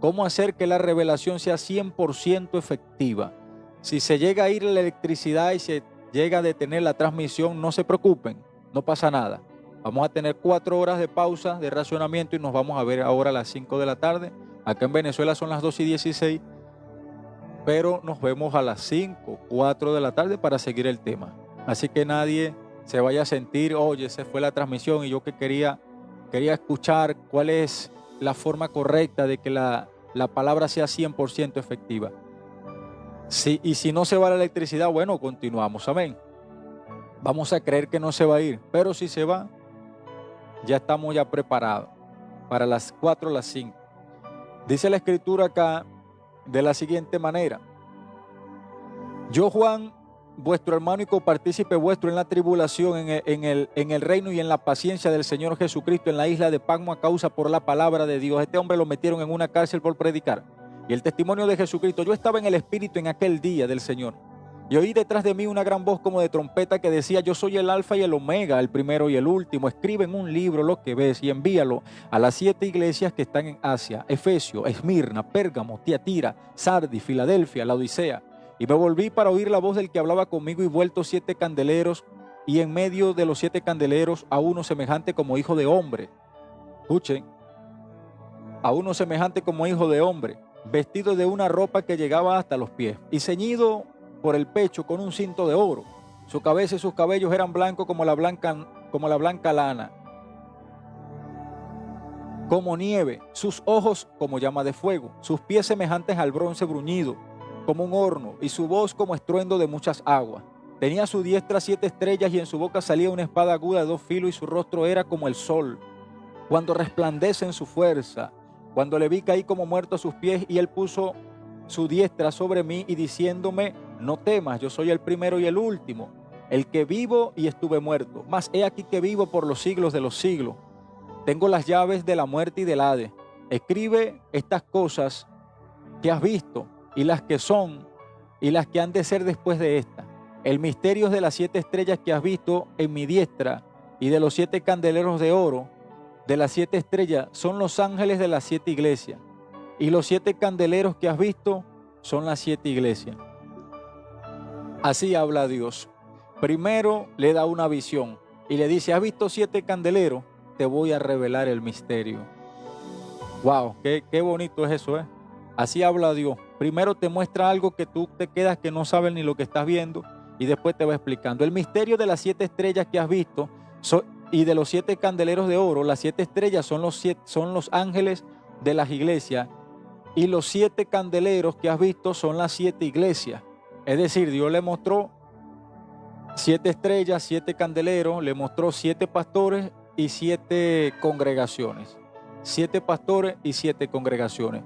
¿Cómo hacer que la revelación sea 100% efectiva? Si se llega a ir la electricidad y se llega a detener la transmisión, no se preocupen, no pasa nada. Vamos a tener 4 horas de pausa, de racionamiento, y nos vamos a ver ahora a las 5 de la tarde. Acá en Venezuela son las 2:16, pero nos vemos a las 5, 4 de la tarde para seguir el tema. Así que nadie se vaya a sentir, oye, se fue la transmisión y yo que quería escuchar cuál es la forma correcta de que la palabra sea 100% efectiva. Y si no se va la electricidad, bueno, continuamos, amén. Vamos a creer que no se va a ir, pero si se va, ya estamos ya preparados para las 4 o las 5. Dice la escritura acá de la siguiente manera: yo, Juan, vuestro hermano y copartícipe vuestro en la tribulación, en el reino y en la paciencia del Señor Jesucristo en la isla de Patmos a causa por la palabra de Dios. Este hombre lo metieron en una cárcel por predicar. Y el testimonio de Jesucristo: yo estaba en el Espíritu en aquel día del Señor, y oí detrás de mí una gran voz como de trompeta que decía: yo soy el Alfa y el Omega, el primero y el último. Escribe en un libro lo que ves y envíalo a las 7 iglesias que están en Asia: Efesio, Esmirna, Pérgamo, Tiatira, Sardis, Filadelfia, Laodicea. Y me volví para oír la voz del que hablaba conmigo, y vuelto 7 candeleros, y en medio de los 7 candeleros a uno semejante como hijo de hombre. Escuchen, a uno semejante como hijo de hombre, vestido de una ropa que llegaba hasta los pies, y ceñido por el pecho con un cinto de oro. Su cabeza y sus cabellos eran blancos como la blanca lana, como nieve, sus ojos como llama de fuego, sus pies semejantes al bronce bruñido, como un horno, y su voz como estruendo de muchas aguas. Tenía a su diestra 7 estrellas, y en su boca salía una espada aguda de 2 filos, y su rostro era como el sol, cuando resplandece en su fuerza. Cuando le vi, caí como muerto a sus pies, y él puso su diestra sobre mí, y diciéndome: no temas, yo soy el primero y el último, el que vivo y estuve muerto. Mas he aquí que vivo por los siglos de los siglos. Tengo las llaves de la muerte y del Hades. Escribe estas cosas que has visto, y las que son, y las que han de ser después de esta. El misterio de las 7 estrellas que has visto en mi diestra, y de los 7 candeleros de oro. De las 7 estrellas son los ángeles de las 7 iglesias, y los 7 candeleros que has visto son las 7 iglesias. Así habla Dios. Primero le da una visión y le dice: ¿has visto 7 candeleros? Te voy a revelar el misterio. Wow, qué bonito es eso, ¿eh? Así habla Dios. Primero te muestra algo que tú te quedas que no sabes ni lo que estás viendo, y después te va explicando. El misterio de las 7 estrellas que has visto y de los 7 candeleros de oro. Las 7 estrellas son los ángeles de las iglesias, y los 7 candeleros que has visto son las 7 iglesias. Es decir, Dios le mostró 7 estrellas, 7 candeleros, le mostró 7 pastores y 7 congregaciones. 7 pastores y 7 congregaciones.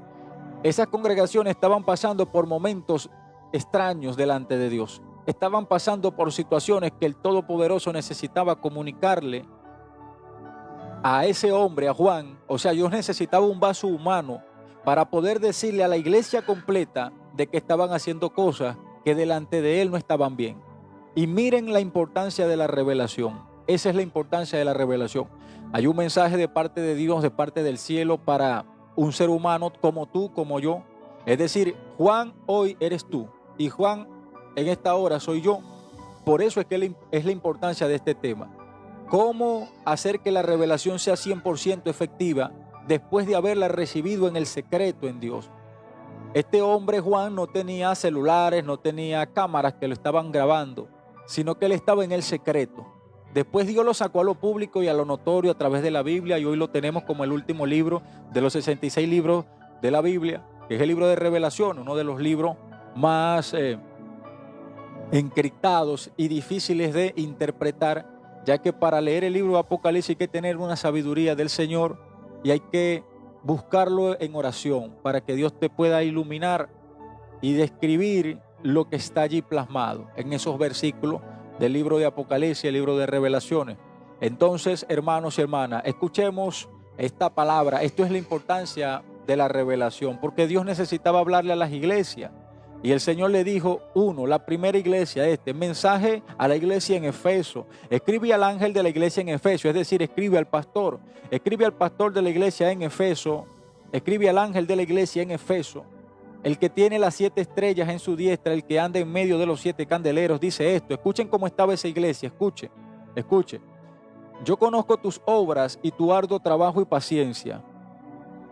Esas congregaciones estaban pasando por momentos extraños delante de Dios. Estaban pasando por situaciones que el Todopoderoso necesitaba comunicarle a ese hombre, a Juan. O sea, Dios necesitaba un vaso humano para poder decirle a la iglesia completa de que estaban haciendo cosas que delante de él no estaban bien. Y miren la importancia de la revelación. Esa es la importancia de la revelación. Hay un mensaje de parte de Dios, de parte del cielo, para un ser humano como tú, como yo. Es decir, Juan hoy eres tú, y Juan en esta hora soy yo. Por eso es que es la importancia de este tema. ¿Cómo hacer que la revelación sea 100% efectiva después de haberla recibido en el secreto en Dios? Este hombre Juan no tenía celulares, no tenía cámaras que lo estaban grabando, sino que él estaba en el secreto. Después Dios lo sacó a lo público y a lo notorio a través de la Biblia, y hoy lo tenemos como el último libro de los 66 libros de la Biblia, que es el libro de Revelación, uno de los libros más encriptados y difíciles de interpretar, ya que para leer el libro de Apocalipsis hay que tener una sabiduría del Señor y hay que buscarlo en oración para que Dios te pueda iluminar y describir lo que está allí plasmado en esos versículos del libro de Apocalipsis, el libro de Revelaciones. Entonces, hermanos y hermanas, escuchemos esta palabra. Esto es la importancia de la revelación, porque Dios necesitaba hablarle a las iglesias. Y el Señor le dijo, la primera iglesia, mensaje a la iglesia en Efeso. Escribe al ángel de la iglesia en Efeso, es decir, escribe al pastor de la iglesia en Efeso, escribe al ángel de la iglesia en Efeso, el que tiene las 7 estrellas en su diestra, el que anda en medio de los 7 candeleros, dice esto. Escuchen cómo estaba esa iglesia, escuchen. Yo conozco tus obras y tu arduo trabajo y paciencia,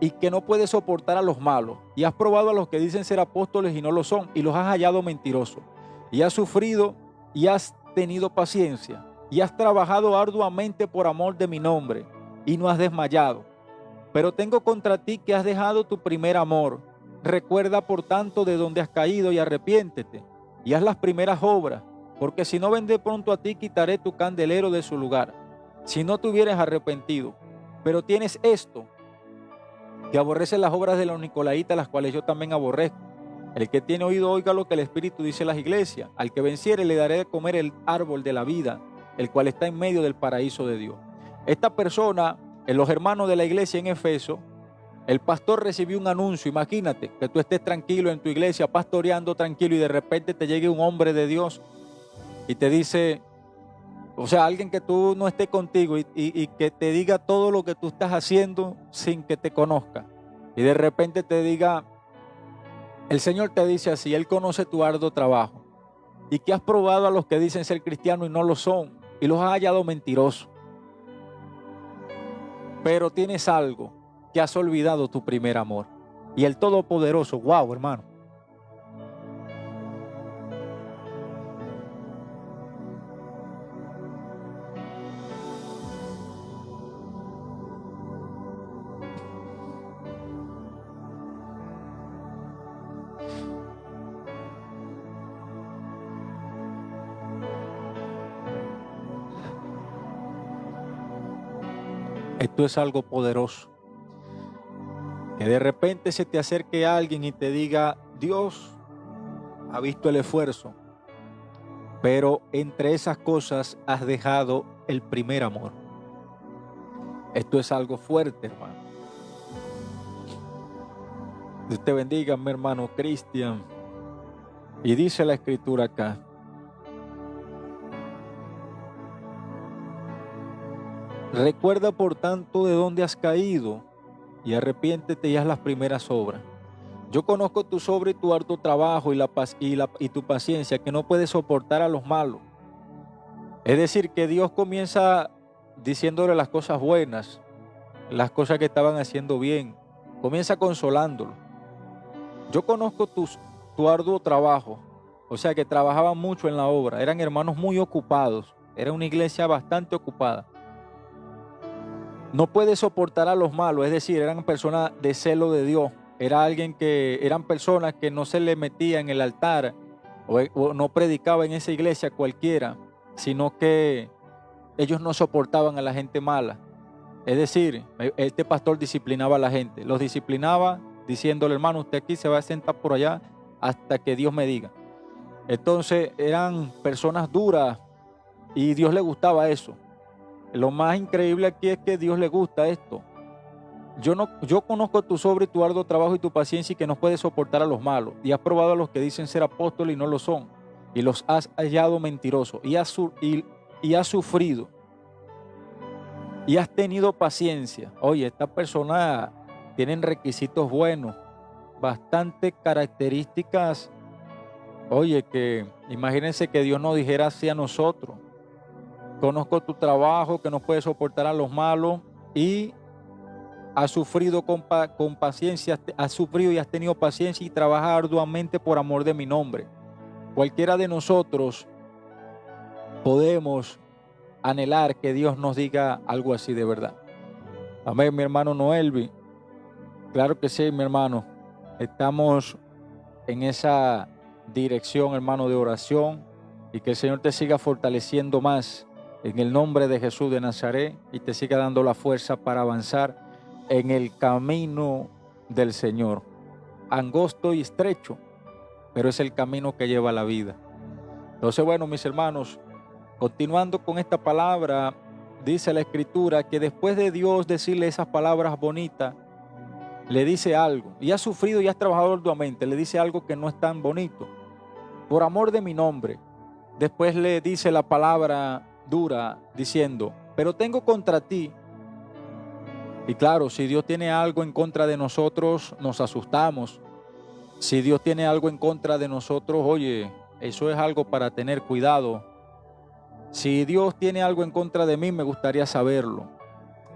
y que no puedes soportar a los malos, y has probado a los que dicen ser apóstoles y no lo son, y los has hallado mentirosos, y has sufrido y has tenido paciencia, y has trabajado arduamente por amor de mi nombre, y no has desmayado. Pero tengo contra ti que has dejado tu primer amor. Recuerda por tanto de dónde has caído y arrepiéntete, y haz las primeras obras, porque si no vendré pronto a ti, quitaré tu candelero de su lugar, si no te hubieras arrepentido. Pero tienes esto, que aborreces las obras de los nicolaitas, las cuales yo también aborrezco. El que tiene oído, oiga lo que el Espíritu dice a las iglesias. Al que venciere le daré de comer el árbol de la vida, el cual está en medio del paraíso de Dios. Esta persona, en los hermanos de la iglesia en Efeso, el pastor recibió un anuncio. Imagínate que tú estés tranquilo en tu iglesia, pastoreando tranquilo, y de repente te llegue un hombre de Dios y te dice, o sea, alguien que tú no esté contigo y que te diga todo lo que tú estás haciendo sin que te conozca. Y de repente te diga, el Señor te dice así, Él conoce tu arduo trabajo y que has probado a los que dicen ser cristianos y no lo son, y los has hallado mentirosos. Pero tienes algo, que has olvidado tu primer amor. Y el Todopoderoso, wow, hermano. Esto es algo poderoso. Que de repente se te acerque alguien y te diga, Dios ha visto el esfuerzo, pero entre esas cosas has dejado el primer amor. Esto es algo fuerte, hermano. Dios te bendiga, mi hermano Cristian. Y dice la escritura acá, recuerda por tanto de dónde has caído y arrepiéntete y haz las primeras obras. Yo conozco tu obra y tu harto trabajo y tu paciencia, que no puedes soportar a los malos. Es decir, que Dios comienza diciéndole las cosas buenas, las cosas que estaban haciendo bien. Comienza consolándolo. Yo conozco tu arduo trabajo, o sea que trabajaban mucho en la obra, eran hermanos muy ocupados, era una iglesia bastante ocupada. No puede soportar a los malos, es decir, eran personas de celo de Dios, eran personas que no se le metía en el altar o no predicaba en esa iglesia cualquiera, sino que ellos no soportaban a la gente mala. Es decir, este pastor disciplinaba a la gente, los disciplinaba diciéndole, hermano, usted aquí se va a sentar por allá hasta que Dios me diga. Entonces eran personas duras y Dios le gustaba eso. Lo más increíble aquí es que Dios le gusta esto. Yo conozco tu obra y tu arduo trabajo y tu paciencia, y que no puedes soportar a los malos, y has probado a los que dicen ser apóstoles y no lo son, y los has hallado mentirosos, y has sufrido y has tenido paciencia. Oye, estas personas tienen requisitos buenos, bastantes características. Oye, que imagínense que Dios nos dijera así a nosotros: conozco tu trabajo, que no puedes soportar a los malos, y has sufrido con paciencia, has sufrido y has tenido paciencia y trabajas arduamente por amor de mi nombre. Cualquiera de nosotros podemos anhelar que Dios nos diga algo así de verdad. Amén, mi hermano Noelvi. Claro que sí, mi hermano. Estamos en esa dirección, hermano, de oración, y que el Señor te siga fortaleciendo más en el nombre de Jesús de Nazaret, y te siga dando la fuerza para avanzar en el camino del Señor. Angosto y estrecho, pero es el camino que lleva a la vida. Entonces, bueno, mis hermanos, continuando con esta palabra, dice la Escritura que después de Dios decirle esas palabras bonitas, le dice algo, y has sufrido y has trabajado arduamente, le dice algo que no es tan bonito, por amor de mi nombre. Después le dice la palabra dura, diciendo, pero tengo contra ti Y claro, si Dios tiene algo en contra de nosotros, nos asustamos. Si Dios tiene algo en contra de nosotros, oye, eso es algo para tener cuidado. Si Dios tiene algo en contra de mí, me gustaría saberlo.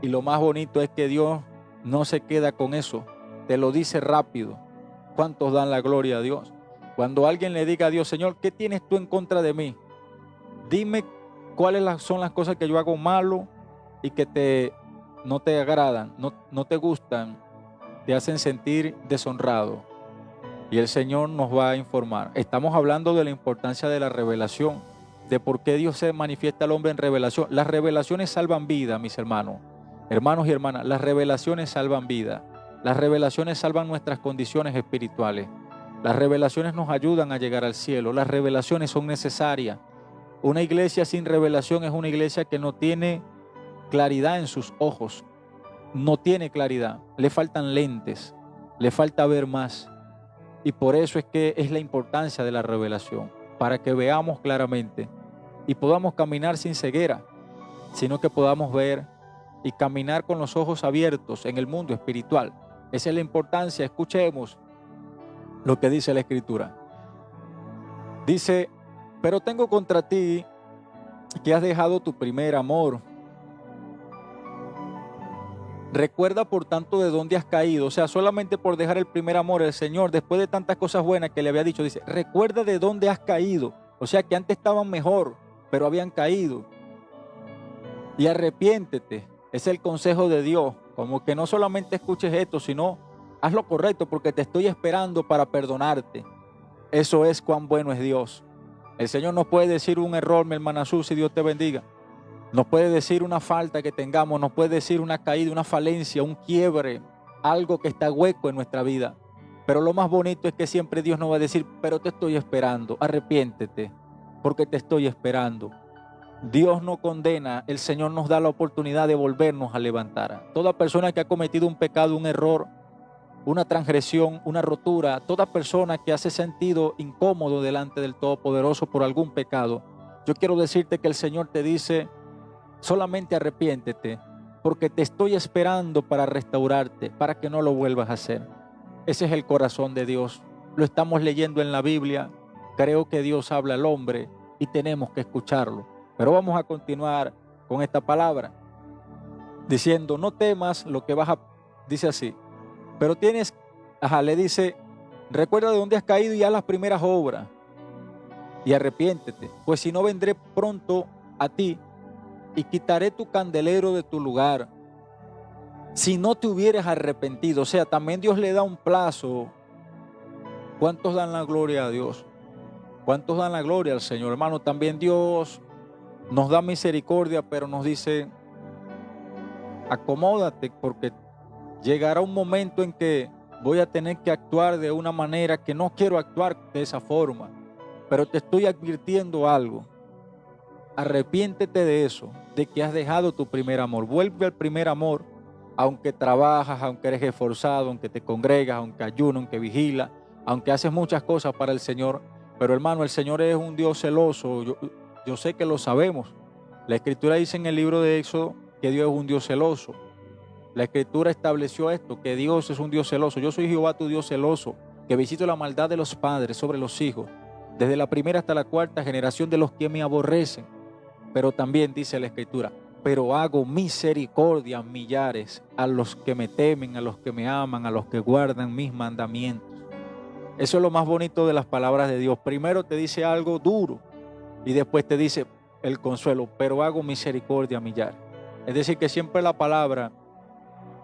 Y lo más bonito es que Dios no se queda con eso, te lo dice rápido. ¿Cuántos dan la gloria a Dios? Cuando alguien le diga a Dios, Señor, ¿qué tienes tú en contra de mí? Dime cuáles son las cosas que yo hago malo y que no te agradan, no te gustan, te hacen sentir deshonrado. Y el Señor nos va a informar. Estamos hablando de la importancia de la revelación, de por qué Dios se manifiesta al hombre en revelación. Las revelaciones salvan vida, mis hermanos. Hermanos y hermanas, las revelaciones salvan vida. Las revelaciones salvan nuestras condiciones espirituales. Las revelaciones nos ayudan a llegar al cielo. Las revelaciones son necesarias. Una iglesia sin revelación es una iglesia que no tiene claridad en sus ojos. No tiene claridad. Le faltan lentes. Le falta ver más. Y por eso es que es la importancia de la revelación. Para que veamos claramente y podamos caminar sin ceguera, sino que podamos ver y caminar con los ojos abiertos en el mundo espiritual. Esa es la importancia. Escuchemos lo que dice la Escritura. Dice, pero tengo contra ti que has dejado tu primer amor. Recuerda por tanto de dónde has caído. O sea, solamente por dejar el primer amor, el Señor, después de tantas cosas buenas que le había dicho, dice, recuerda de dónde has caído. O sea, que antes estaban mejor, pero habían caído. Y arrepiéntete. Es el consejo de Dios. Como que no solamente escuches esto, sino haz lo correcto porque te estoy esperando para perdonarte. Eso es cuán bueno es Dios. El Señor nos puede decir un error, mi hermana Susi, Dios te bendiga. Nos puede decir una falta que tengamos, nos puede decir una caída, una falencia, un quiebre, algo que está hueco en nuestra vida. Pero lo más bonito es que siempre Dios nos va a decir, pero te estoy esperando, arrepiéntete, porque te estoy esperando. Dios no condena, el Señor nos da la oportunidad de volvernos a levantar. Toda persona que ha cometido un pecado, un error, una transgresión, una rotura, toda persona que hace sentido incómodo delante del Todopoderoso por algún pecado, yo quiero decirte que el Señor te dice, solamente arrepiéntete, porque te estoy esperando para restaurarte, para que no lo vuelvas a hacer. Ese es el corazón de Dios. Lo estamos leyendo en la Biblia. Creo que Dios habla al hombre y tenemos que escucharlo. Pero vamos a continuar con esta palabra, diciendo, no temas lo que dice así, pero le dice, recuerda de dónde has caído y haz las primeras obras, y arrepiéntete, pues si no vendré pronto a ti, y quitaré tu candelero de tu lugar, si no te hubieras arrepentido. O sea, también Dios le da un plazo. ¿Cuántos dan la gloria a Dios? ¿Cuántos dan la gloria al Señor? Hermano, también Dios nos da misericordia, pero nos dice, acomódate, porque llegará un momento en que voy a tener que actuar de una manera que no quiero actuar de esa forma, pero te estoy advirtiendo algo. Arrepiéntete de eso, de que has dejado tu primer amor. Vuelve al primer amor, aunque trabajas, aunque eres esforzado, aunque te congregas, aunque ayunas, aunque vigilas, aunque haces muchas cosas para el Señor. Pero hermano, el Señor es un Dios celoso. Yo sé que lo sabemos. La Escritura dice en el libro de Éxodo que Dios es un Dios celoso. La Escritura estableció esto, que Dios es un Dios celoso. Yo soy Jehová tu Dios celoso, que visito la maldad de los padres sobre los hijos, desde la primera hasta la cuarta generación de los que me aborrecen. Pero también dice la Escritura, pero hago misericordia a millares, a los que me temen, a los que me aman, a los que guardan mis mandamientos. Eso es lo más bonito de las palabras de Dios. Primero te dice algo duro y después te dice el consuelo, pero hago misericordia a millares. Es decir, que siempre la palabra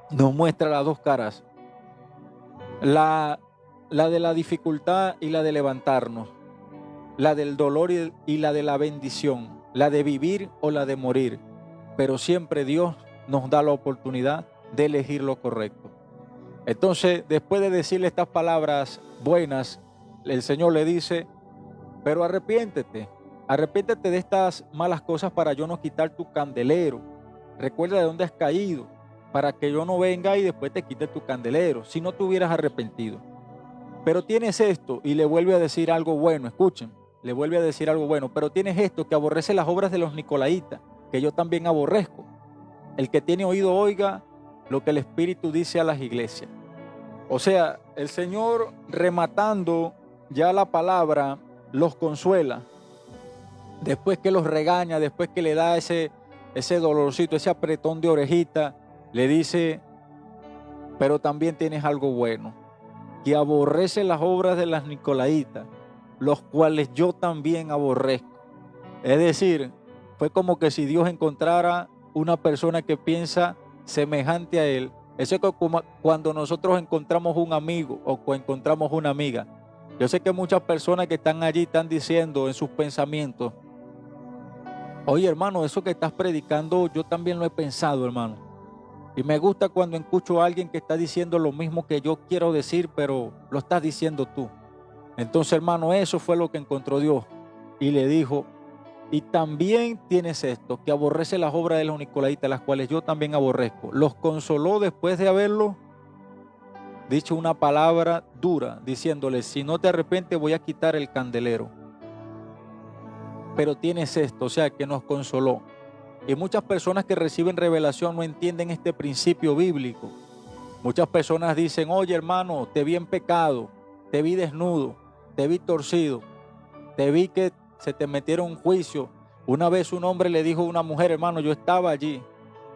nos muestra las dos caras, la de la dificultad y la de levantarnos, la del dolor y la de la bendición, la de vivir o la de morir, pero siempre Dios nos da la oportunidad de elegir lo correcto. Entonces, después de decirle estas palabras buenas, el Señor le dice, pero arrepiéntete de estas malas cosas para yo no quitar tu candelero. Recuerda de dónde has caído, para que yo no venga y después te quite tu candelero, si no te hubieras arrepentido. Pero tienes esto, y le vuelve a decir algo bueno, escuchen, le vuelve a decir algo bueno, pero tienes esto, que aborrece las obras de los nicolaitas, que yo también aborrezco. El que tiene oído oiga lo que el Espíritu dice a las iglesias. O sea, el Señor, rematando ya la palabra, los consuela. Después que los regaña, después que le da ese dolorcito, ese apretón de orejita, le dice: pero también tienes algo bueno, que aborrece las obras de las Nicolaitas, los cuales yo también aborrezco. Es decir, fue como que si Dios encontrara una persona que piensa semejante a él. Eso es como cuando nosotros encontramos un amigo o encontramos una amiga. Yo sé que muchas personas que están allí están diciendo en sus pensamientos: oye, hermano, eso que estás predicando yo también lo he pensado, hermano. Y me gusta cuando escucho a alguien que está diciendo lo mismo que yo quiero decir, pero lo estás diciendo tú. Entonces, hermano, eso fue lo que encontró Dios. Y le dijo: y también tienes esto, que aborrece las obras de los Nicolaitas, las cuales yo también aborrezco. Los consoló después de haberlo dicho una palabra dura, diciéndoles: si no te arrepientes voy a quitar el candelero. Pero tienes esto, o sea, que nos consoló. Y muchas personas que reciben revelación no entienden este principio bíblico. Muchas personas dicen: oye, hermano, te vi en pecado, te vi desnudo, te vi torcido, te vi que se te metieron un juicio. Una vez un hombre le dijo a una mujer: hermano, yo estaba allí.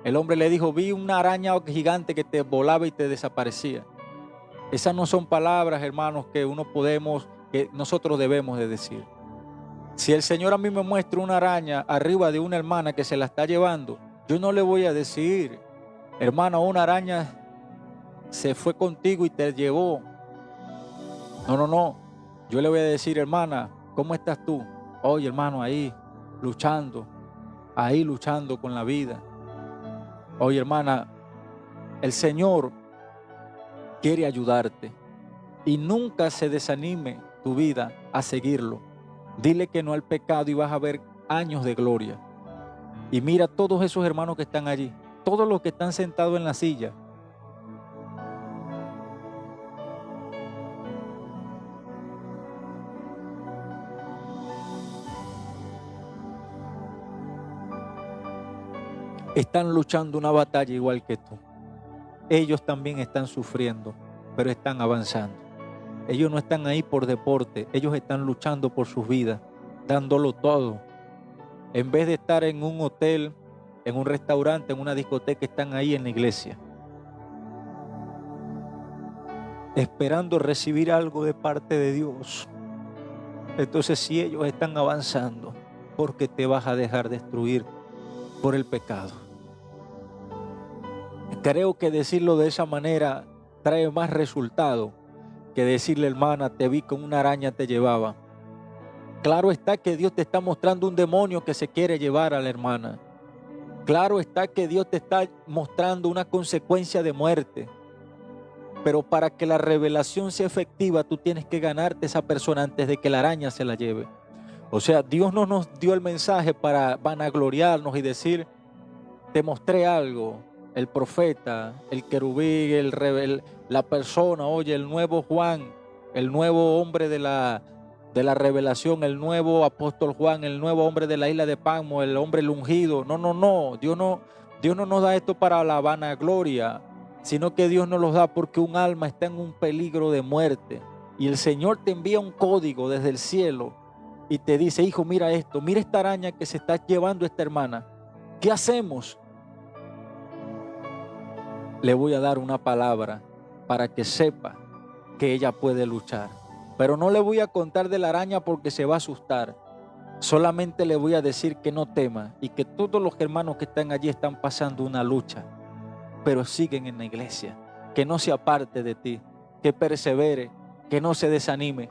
El hombre le dijo: vi una araña gigante que te volaba y te desaparecía. Esas no son palabras, hermanos, que nosotros debemos de decir. Si el Señor a mí me muestra una araña arriba de una hermana que se la está llevando, yo no le voy a decir: hermana, una araña se fue contigo y te llevó. No. Yo le voy a decir: hermana, ¿cómo estás tú? Oye, hermano, ahí luchando con la vida. Oye, hermana, el Señor quiere ayudarte y nunca se desanime tu vida a seguirlo. Dile que no al pecado y vas a ver años de gloria. Y mira todos esos hermanos que están allí, todos los que están sentados en la silla. Están luchando una batalla igual que tú. Ellos también están sufriendo, pero están avanzando. Ellos no están ahí por deporte, ellos están luchando por sus vidas, dándolo todo. En vez de estar en un hotel, en un restaurante, en una discoteca, están ahí en la iglesia, esperando recibir algo de parte de Dios. Entonces, si ellos están avanzando, ¿por qué te vas a dejar destruir por el pecado? Creo que decirlo de esa manera trae más resultado que decirle: hermana, te vi con una araña te llevaba. Claro está que Dios te está mostrando un demonio que se quiere llevar a la hermana. Claro está que Dios te está mostrando una consecuencia de muerte. Pero para que la revelación sea efectiva, tú tienes que ganarte a esa persona antes de que la araña se la lleve. O sea, Dios no nos dio el mensaje para vanagloriarnos y decir: te mostré algo. El profeta, el querubín, la persona, oye, el nuevo Juan, el nuevo hombre de la revelación, el nuevo apóstol Juan, el nuevo hombre de la isla de Patmos, el hombre ungido. No. Dios no nos da esto para la vanagloria, sino que Dios nos los da porque un alma está en un peligro de muerte. Y el Señor te envía un código desde el cielo y te dice: hijo, mira esto, mira esta araña que se está llevando esta hermana. ¿Qué hacemos? Le voy a dar una palabra para que sepa que ella puede luchar. Pero no le voy a contar de la araña porque se va a asustar. Solamente le voy a decir que no tema y que todos los hermanos que están allí están pasando una lucha, pero siguen en la iglesia. Que no se aparte de ti, que persevere, que no se desanime,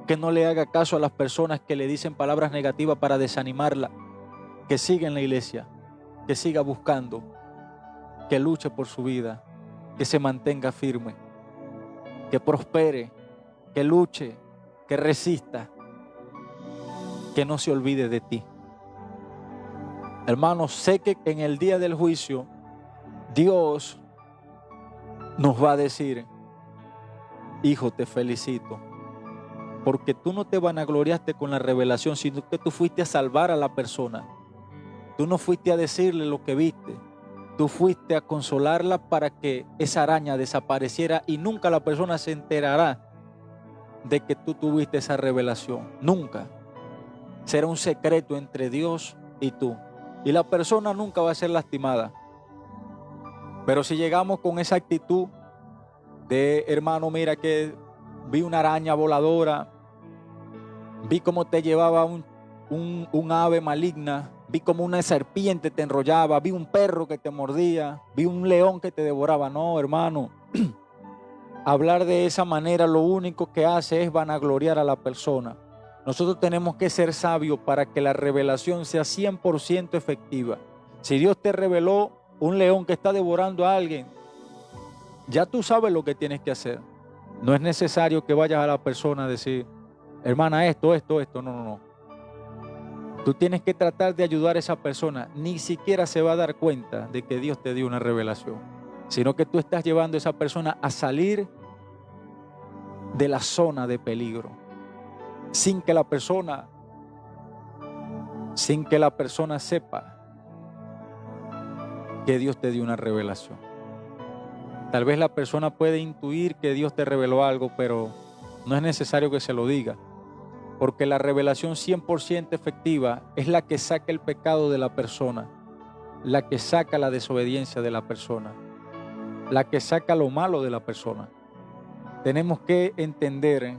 que no le haga caso a las personas que le dicen palabras negativas para desanimarla. Que siga en la iglesia, que siga buscando, que luche por su vida, que se mantenga firme, que prospere, que luche, que resista, que no se olvide de ti. Hermanos, sé que en el día del juicio Dios nos va a decir: hijo, te felicito, porque tú no te vanagloriaste con la revelación, sino que tú fuiste a salvar a la persona. Tú no fuiste a decirle lo que viste. Tú fuiste a consolarla para que esa araña desapareciera y nunca la persona se enterará de que tú tuviste esa revelación. Nunca. Será un secreto entre Dios y tú. Y la persona nunca va a ser lastimada. Pero si llegamos con esa actitud de, hermano, mira que vi una araña voladora, vi cómo te llevaba un ave maligna, vi como una serpiente te enrollaba, vi un perro que te mordía, vi un león que te devoraba. No, hermano. Hablar de esa manera lo único que hace es vanagloriar a la persona. Nosotros tenemos que ser sabios para que la revelación sea 100% efectiva. Si Dios te reveló un león que está devorando a alguien, ya tú sabes lo que tienes que hacer. No es necesario que vayas a la persona a decir, hermana, esto. No. Tú tienes que tratar de ayudar a esa persona. Ni siquiera se va a dar cuenta de que Dios te dio una revelación, sino que tú estás llevando a esa persona a salir de la zona de peligro, sin que la persona sepa que Dios te dio una revelación. Tal vez la persona puede intuir que Dios te reveló algo, pero no es necesario que se lo diga, porque la revelación 100% efectiva es la que saca el pecado de la persona, la que saca la desobediencia de la persona, la que saca lo malo de la persona. Tenemos que entender,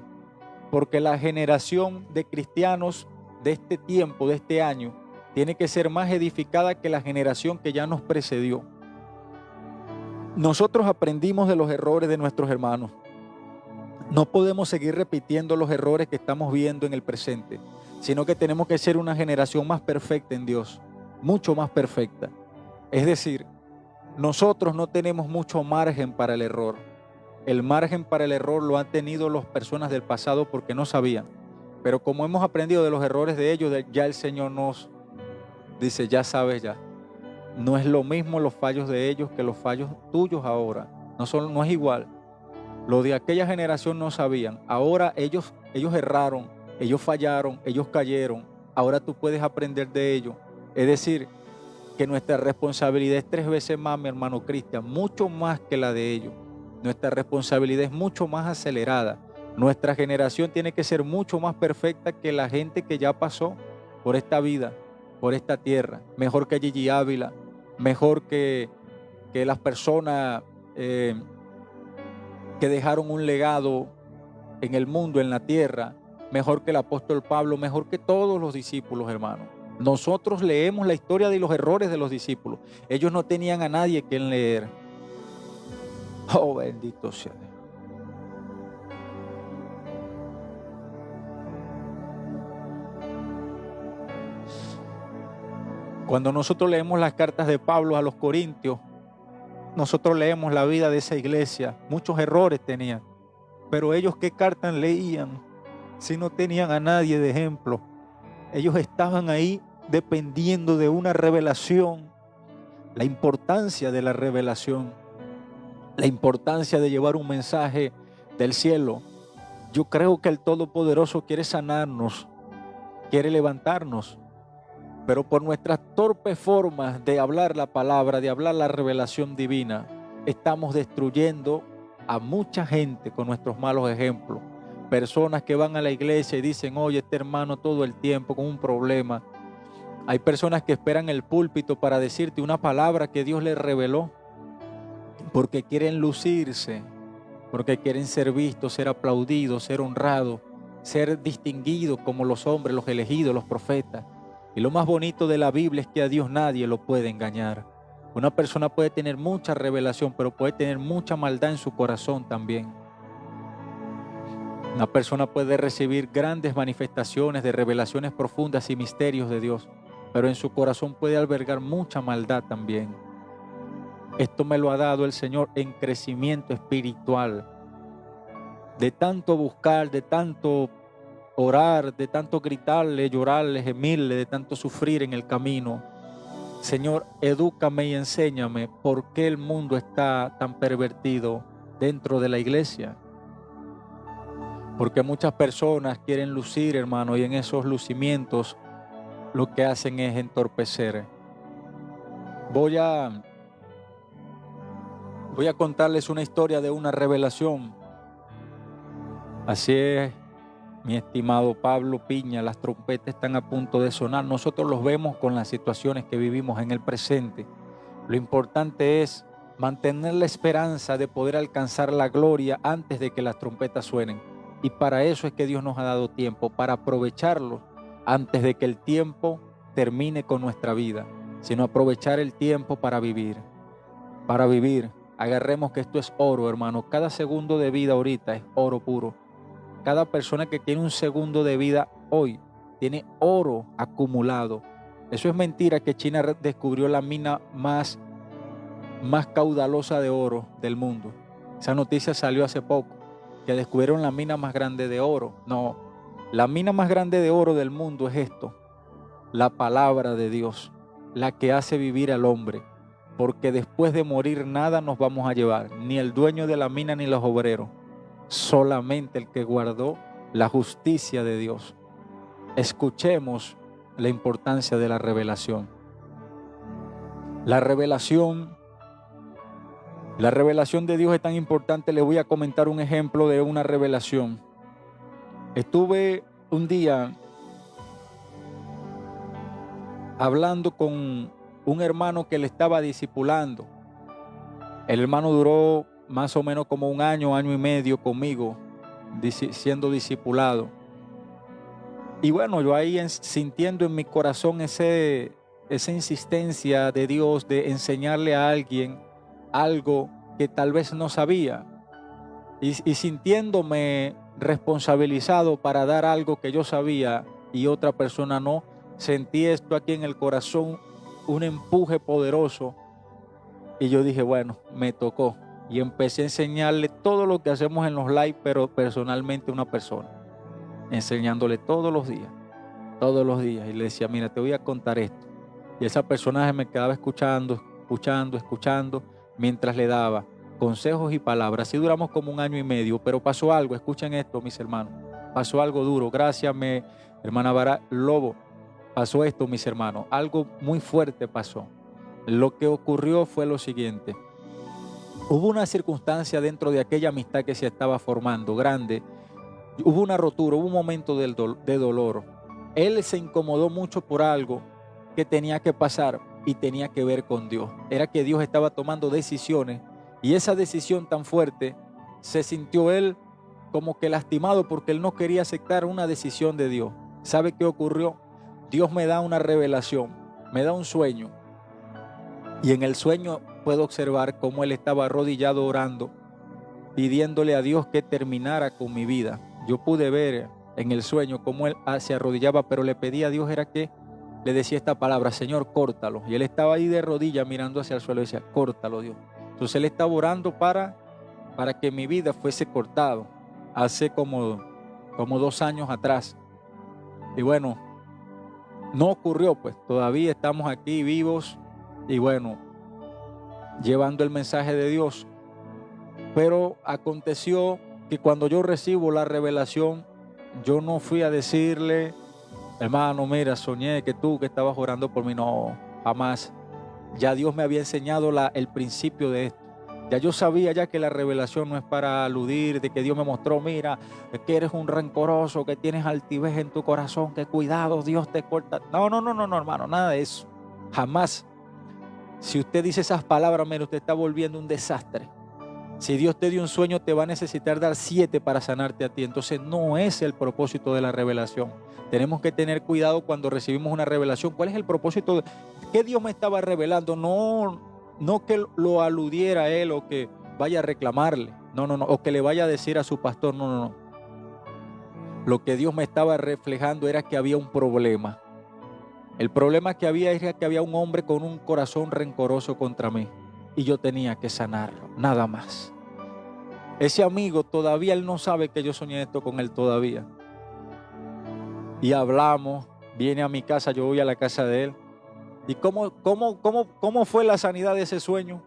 porque la generación de cristianos de este tiempo, de este año, tiene que ser más edificada que la generación que ya nos precedió. Nosotros aprendimos de los errores de nuestros hermanos. No podemos seguir repitiendo los errores que estamos viendo en el presente, sino que tenemos que ser una generación más perfecta en Dios, mucho más perfecta. Es decir, nosotros no tenemos mucho margen para el error. El margen para el error lo han tenido las personas del pasado porque no sabían. Pero como hemos aprendido de los errores de ellos, ya el Señor nos dice, ya sabes ya. No es lo mismo los fallos de ellos que los fallos tuyos ahora. No es igual. Lo de aquella generación no sabían. Ahora ellos erraron, ellos fallaron, ellos cayeron. Ahora tú puedes aprender de ellos. Es decir, que nuestra responsabilidad es 3 veces más, mi hermano Cristian, mucho más que la de ellos. Nuestra responsabilidad es mucho más acelerada. Nuestra generación tiene que ser mucho más perfecta que la gente que ya pasó por esta vida, por esta tierra. Mejor que Gigi Ávila, mejor que las personas que dejaron un legado en el mundo, en la tierra, mejor que el apóstol Pablo, mejor que todos los discípulos, hermanos. Nosotros leemos la historia de los errores de los discípulos. Ellos no tenían a nadie quien leer. Oh, bendito sea Dios. Cuando nosotros leemos las cartas de Pablo a los Corintios, nosotros leemos la vida de esa iglesia. Muchos errores tenían. Pero ellos, ¿qué cartas leían si no tenían a nadie de ejemplo? Ellos estaban ahí dependiendo de una revelación. La importancia de la revelación. La importancia de llevar un mensaje del cielo. Yo creo que el Todopoderoso quiere sanarnos, quiere levantarnos, pero por nuestras torpes formas de hablar la palabra, de hablar la revelación divina, estamos destruyendo a mucha gente con nuestros malos ejemplos. Personas que van a la iglesia y dicen, oye, este hermano todo el tiempo con un problema. Hay personas que esperan el púlpito para decirte una palabra que Dios les reveló, porque quieren lucirse, porque quieren ser vistos, ser aplaudidos, ser honrados, ser distinguidos como los hombres, los elegidos, los profetas. Y lo más bonito de la Biblia es que a Dios nadie lo puede engañar. Una persona puede tener mucha revelación, pero puede tener mucha maldad en su corazón también. Una persona puede recibir grandes manifestaciones de revelaciones profundas y misterios de Dios, pero en su corazón puede albergar mucha maldad también. Esto me lo ha dado el Señor en crecimiento espiritual. De tanto buscar, de tanto orar, de tanto gritarle, llorarle, gemirle, de tanto sufrir en el camino. Señor, edúcame y enséñame por qué el mundo está tan pervertido dentro de la iglesia. Porque muchas personas quieren lucir, hermano, y en esos lucimientos lo que hacen es entorpecer. Voy a Voy a contarles una historia de una revelación. Así es, mi estimado Pablo Piña, las trompetas están a punto de sonar. Nosotros los vemos con las situaciones que vivimos en el presente. Lo importante es mantener la esperanza de poder alcanzar la gloria antes de que las trompetas suenen. Y para eso es que Dios nos ha dado tiempo, para aprovecharlo antes de que el tiempo termine con nuestra vida, sino aprovechar el tiempo para vivir. Para vivir. Agarremos que esto es oro, hermano. Cada segundo de vida ahorita es oro puro. Cada persona que tiene un segundo de vida hoy tiene oro acumulado. Eso es mentira que China descubrió la mina más caudalosa de oro del mundo. Esa noticia salió hace poco, que descubrieron la mina más grande de oro. No, la mina más grande de oro del mundo es esto, la palabra de Dios, la que hace vivir al hombre. Porque después de morir nada nos vamos a llevar, ni el dueño de la mina ni los obreros, solamente el que guardó la justicia de Dios. Escuchemos la importancia de la revelación. La revelación de Dios es tan importante. Les voy a comentar un ejemplo de una revelación. Estuve un día hablando con un hermano que le estaba discipulando. El hermano duró más o menos como un año, año y medio conmigo, siendo discipulado. Y bueno, yo ahí sintiendo en mi corazón esa insistencia de Dios de enseñarle a alguien algo que tal vez no sabía. Y sintiéndome responsabilizado para dar algo que yo sabía y otra persona no, sentí esto aquí en el corazón, un empuje poderoso. Y yo dije, bueno, me tocó. Y empecé a enseñarle todo lo que hacemos en los live, pero personalmente a una persona. Enseñándole todos los días. Y le decía, mira, te voy a contar esto. Y esa persona me quedaba escuchando, mientras le daba consejos y palabras. Así duramos como un año y medio, pero pasó algo. Escuchen esto, mis hermanos. Pasó algo duro. Gracias, hermana Vara Lobo. Pasó esto, mis hermanos. Algo muy fuerte pasó. Lo que ocurrió fue lo siguiente. Hubo una circunstancia dentro de aquella amistad que se estaba formando, grande. Hubo una rotura, hubo un momento de dolor. Él se incomodó mucho por algo que tenía que pasar y tenía que ver con Dios. Era que Dios estaba tomando decisiones y esa decisión tan fuerte se sintió él como que lastimado porque él no quería aceptar una decisión de Dios. ¿Sabe qué ocurrió? Dios me da una revelación, me da un sueño. Y en el sueño puedo observar cómo él estaba arrodillado orando, pidiéndole a Dios que terminara con mi vida. Yo pude ver en el sueño cómo él se arrodillaba, pero le pedía a Dios era que le decía esta palabra, Señor, córtalo. Y él estaba ahí de rodillas mirando hacia el suelo y decía, córtalo, Dios. Entonces él estaba orando para que mi vida fuese cortado hace como 2 años atrás. Y bueno, no ocurrió, pues todavía estamos aquí vivos y bueno, llevando el mensaje de Dios. Pero aconteció que cuando yo recibo la revelación, yo no fui a decirle, hermano, mira, soñé que tú que estabas orando por mí. No, jamás. Ya Dios me había enseñado el principio de esto. Ya yo sabía ya que la revelación no es para aludir, de que Dios me mostró, mira, que eres un rencoroso, que tienes altivez en tu corazón, que cuidado, Dios te corta. No, hermano, nada de eso. Jamás. Si usted dice esas palabras, mira, usted está volviendo un desastre. Si Dios te dio un sueño, te va a necesitar dar 7 para sanarte a ti. Entonces no es el propósito de la revelación. Tenemos que tener cuidado cuando recibimos una revelación. ¿Cuál es el propósito? ¿Qué Dios me estaba revelando? No que lo aludiera a él o que vaya a reclamarle. No. O que le vaya a decir a su pastor. No. Lo que Dios me estaba reflejando era que había un problema. El problema que había era que había un hombre con un corazón rencoroso contra mí. Y yo tenía que sanarlo, nada más. Ese amigo todavía él no sabe que yo soñé esto con él todavía. Y hablamos, viene a mi casa, yo voy a la casa de él. ¿Y cómo fue la sanidad de ese sueño?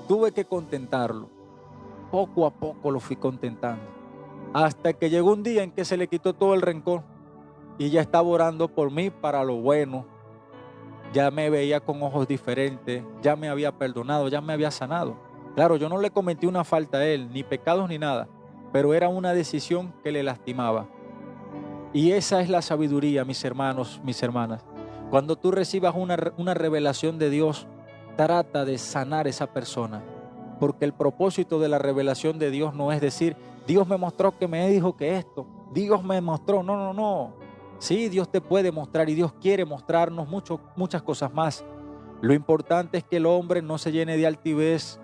Tuve que contentarlo. Poco a poco lo fui contentando. Hasta que llegó un día en que se le quitó todo el rencor. Y ya estaba orando por mí para lo bueno. Ya me veía con ojos diferentes, ya me había perdonado, ya me había sanado. Claro, yo no le cometí una falta a él, ni pecados ni nada, pero era una decisión que le lastimaba. Y esa es la sabiduría, mis hermanos, mis hermanas. Cuando tú recibas una revelación de Dios, trata de sanar esa persona. Porque el propósito de la revelación de Dios no es decir, Dios me mostró que me dijo que esto, Dios me mostró. No, no, no. Sí, Dios te puede mostrar y Dios quiere mostrarnos muchas cosas más. Lo importante es que el hombre no se llene de altivez,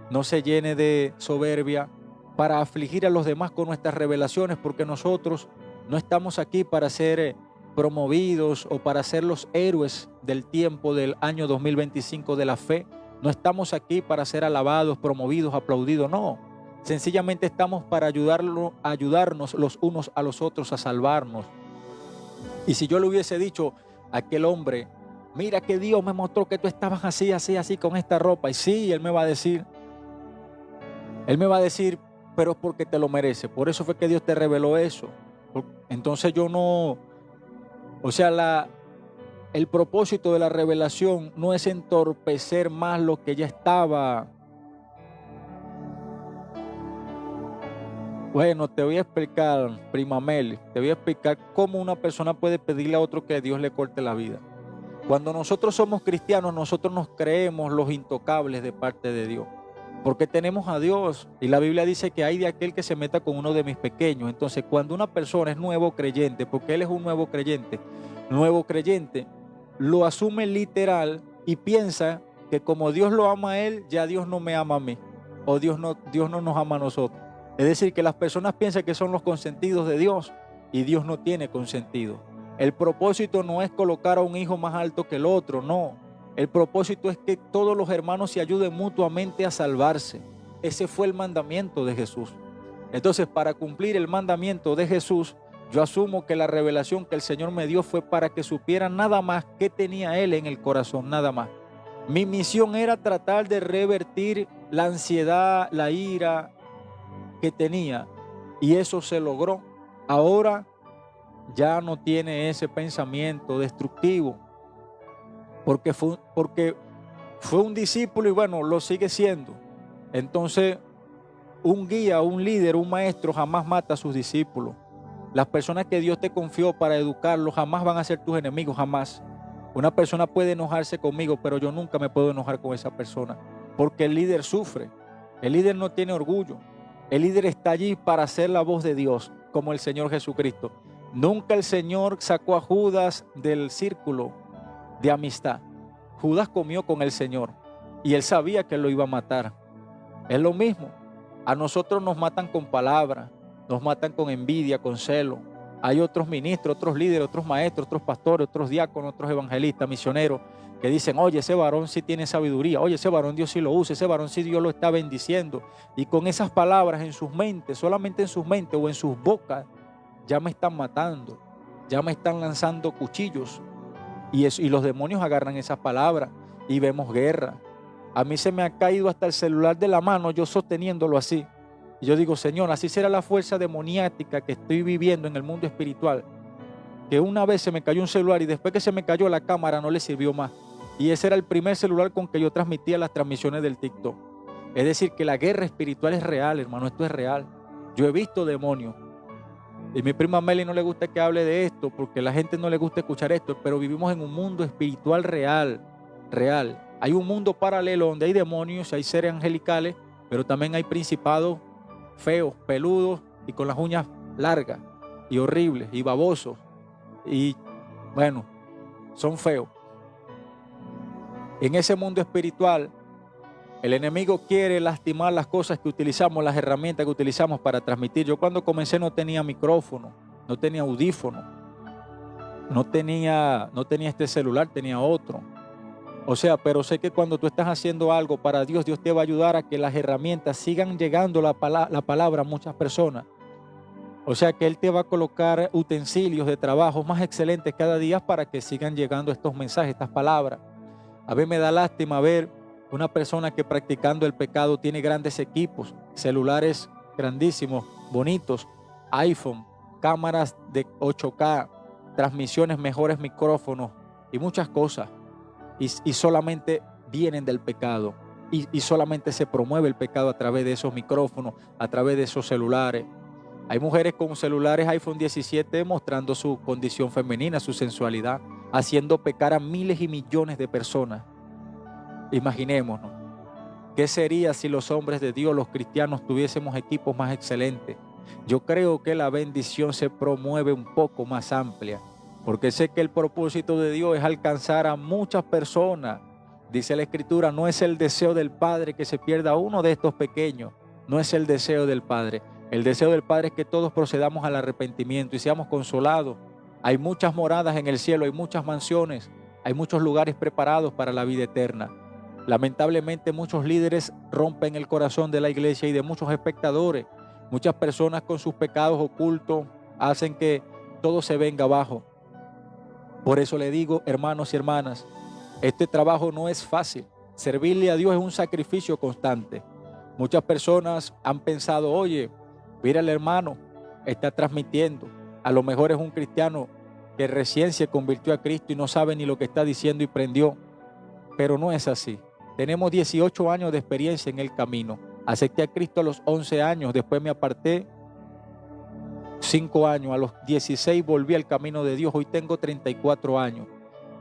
no se llene de soberbia para afligir a los demás con nuestras revelaciones, porque nosotros no estamos aquí para ser promovidos o para ser los héroes del tiempo del año 2025 de la fe. No estamos aquí para ser alabados, promovidos, aplaudidos, no. Sencillamente estamos para ayudarnos los unos a los otros a salvarnos. Y si yo le hubiese dicho a aquel hombre, mira que Dios me mostró que tú estabas así, así, así con esta ropa, y sí, él me va a decir, pero es porque te lo merece. Por eso fue que Dios te reveló eso. Entonces yo no, o sea, el propósito de la revelación no es entorpecer más lo que ya estaba. Bueno, te voy a explicar, prima Meli, te voy a explicar cómo una persona puede pedirle a otro que Dios le corte la vida. Cuando nosotros somos cristianos, nosotros nos creemos los intocables de parte de Dios. Porque tenemos a Dios y la Biblia dice que hay de aquel que se meta con uno de mis pequeños. Entonces, cuando una persona es nuevo creyente, porque él es un nuevo creyente, lo asume literal y piensa que como Dios lo ama a él, ya Dios no me ama a mí, o Dios no nos ama a nosotros. Es decir, que las personas piensan que son los consentidos de Dios y Dios no tiene consentido. El propósito no es colocar a un hijo más alto que el otro, no. El propósito es que todos los hermanos se ayuden mutuamente a salvarse. Ese fue el mandamiento de Jesús. Entonces, para cumplir el mandamiento de Jesús, yo asumo que la revelación que el Señor me dio fue para que supiera nada más qué tenía Él en el corazón, nada más. Mi misión era tratar de revertir la ansiedad, la ira que tenía, y eso se logró. Ahora ya no tiene ese pensamiento destructivo. Porque fue un discípulo y bueno, lo sigue siendo. Entonces, un guía, un líder, un maestro jamás mata a sus discípulos. Las personas que Dios te confió para educarlos jamás van a ser tus enemigos, jamás. Una persona puede enojarse conmigo, pero yo nunca me puedo enojar con esa persona, porque el líder sufre. El líder no tiene orgullo. El líder está allí para ser la voz de Dios, como el Señor Jesucristo. Nunca el Señor sacó a Judas del círculo de amistad. Judas comió con el Señor y él sabía que lo iba a matar. Es lo mismo. A nosotros nos matan con palabras, nos matan con envidia, con celo. Hay otros ministros, otros líderes, otros maestros, otros pastores, otros diáconos, otros evangelistas, misioneros que dicen, oye, ese varón sí tiene sabiduría, oye, ese varón Dios sí lo usa, ese varón sí Dios lo está bendiciendo. Y con esas palabras en sus mentes, solamente en sus mentes o en sus bocas, ya me están matando, ya me están lanzando cuchillos. Y los demonios agarran esas palabras y vemos guerra. A mí se me ha caído hasta el celular de la mano, yo sosteniéndolo así. Y yo digo, Señor, así será la fuerza demoniática que estoy viviendo en el mundo espiritual. Que una vez se me cayó un celular y después que se me cayó la cámara no le sirvió más. Y ese era el primer celular con que yo transmitía las transmisiones del TikTok. Es decir, que la guerra espiritual es real, hermano, esto es real. Yo he visto demonios. Y mi prima Meli no le gusta que hable de esto porque a la gente no le gusta escuchar esto, pero vivimos en un mundo espiritual real. Hay un mundo paralelo donde hay demonios, hay seres angelicales, pero también hay principados feos, peludos y con las uñas largas y horribles y babosos. Y bueno, son feos. En ese mundo espiritual, el enemigo quiere lastimar las cosas que utilizamos, las herramientas que utilizamos para transmitir. Yo cuando comencé no tenía micrófono, no tenía audífono, no tenía este celular, tenía otro. O sea, pero sé que cuando tú estás haciendo algo para Dios, Dios te va a ayudar a que las herramientas sigan llegando la palabra a muchas personas. O sea que Él te va a colocar utensilios de trabajo más excelentes cada día para que sigan llegando estos mensajes, estas palabras. A mí me da lástima ver una persona que practicando el pecado tiene grandes equipos, celulares grandísimos, bonitos, iPhone, cámaras de 8K, transmisiones, mejores micrófonos y muchas cosas. Y solamente vienen del pecado. y solamente se promueve el pecado a través de esos micrófonos, a través de esos celulares. Hay mujeres con celulares iPhone 17 mostrando su condición femenina, su sensualidad, haciendo pecar a miles y millones de personas. Imaginémonos, ¿qué sería si los hombres de Dios, los cristianos, tuviésemos equipos más excelentes? Yo creo que la bendición se promueve un poco más amplia, porque sé que el propósito de Dios es alcanzar a muchas personas. Dice la Escritura, no es el deseo del Padre que se pierda uno de estos pequeños, no es el deseo del Padre. El deseo del Padre es que todos procedamos al arrepentimiento y seamos consolados. Hay muchas moradas en el cielo, hay muchas mansiones, hay muchos lugares preparados para la vida eterna. Lamentablemente muchos líderes rompen el corazón de la iglesia y de muchos espectadores. Muchas personas con sus pecados ocultos hacen que todo se venga abajo. Por eso le digo, hermanos y hermanas, este trabajo no es fácil. Servirle a Dios es un sacrificio constante. Muchas personas han pensado, oye, mira el hermano, está transmitiendo. A lo mejor es un cristiano que recién se convirtió a Cristo y no sabe ni lo que está diciendo y prendió. Pero no es así. Tenemos 18 años de experiencia en el camino. Acepté a Cristo a los 11 años, después me aparté 5 años, a los 16 volví al camino de Dios, hoy tengo 34 años.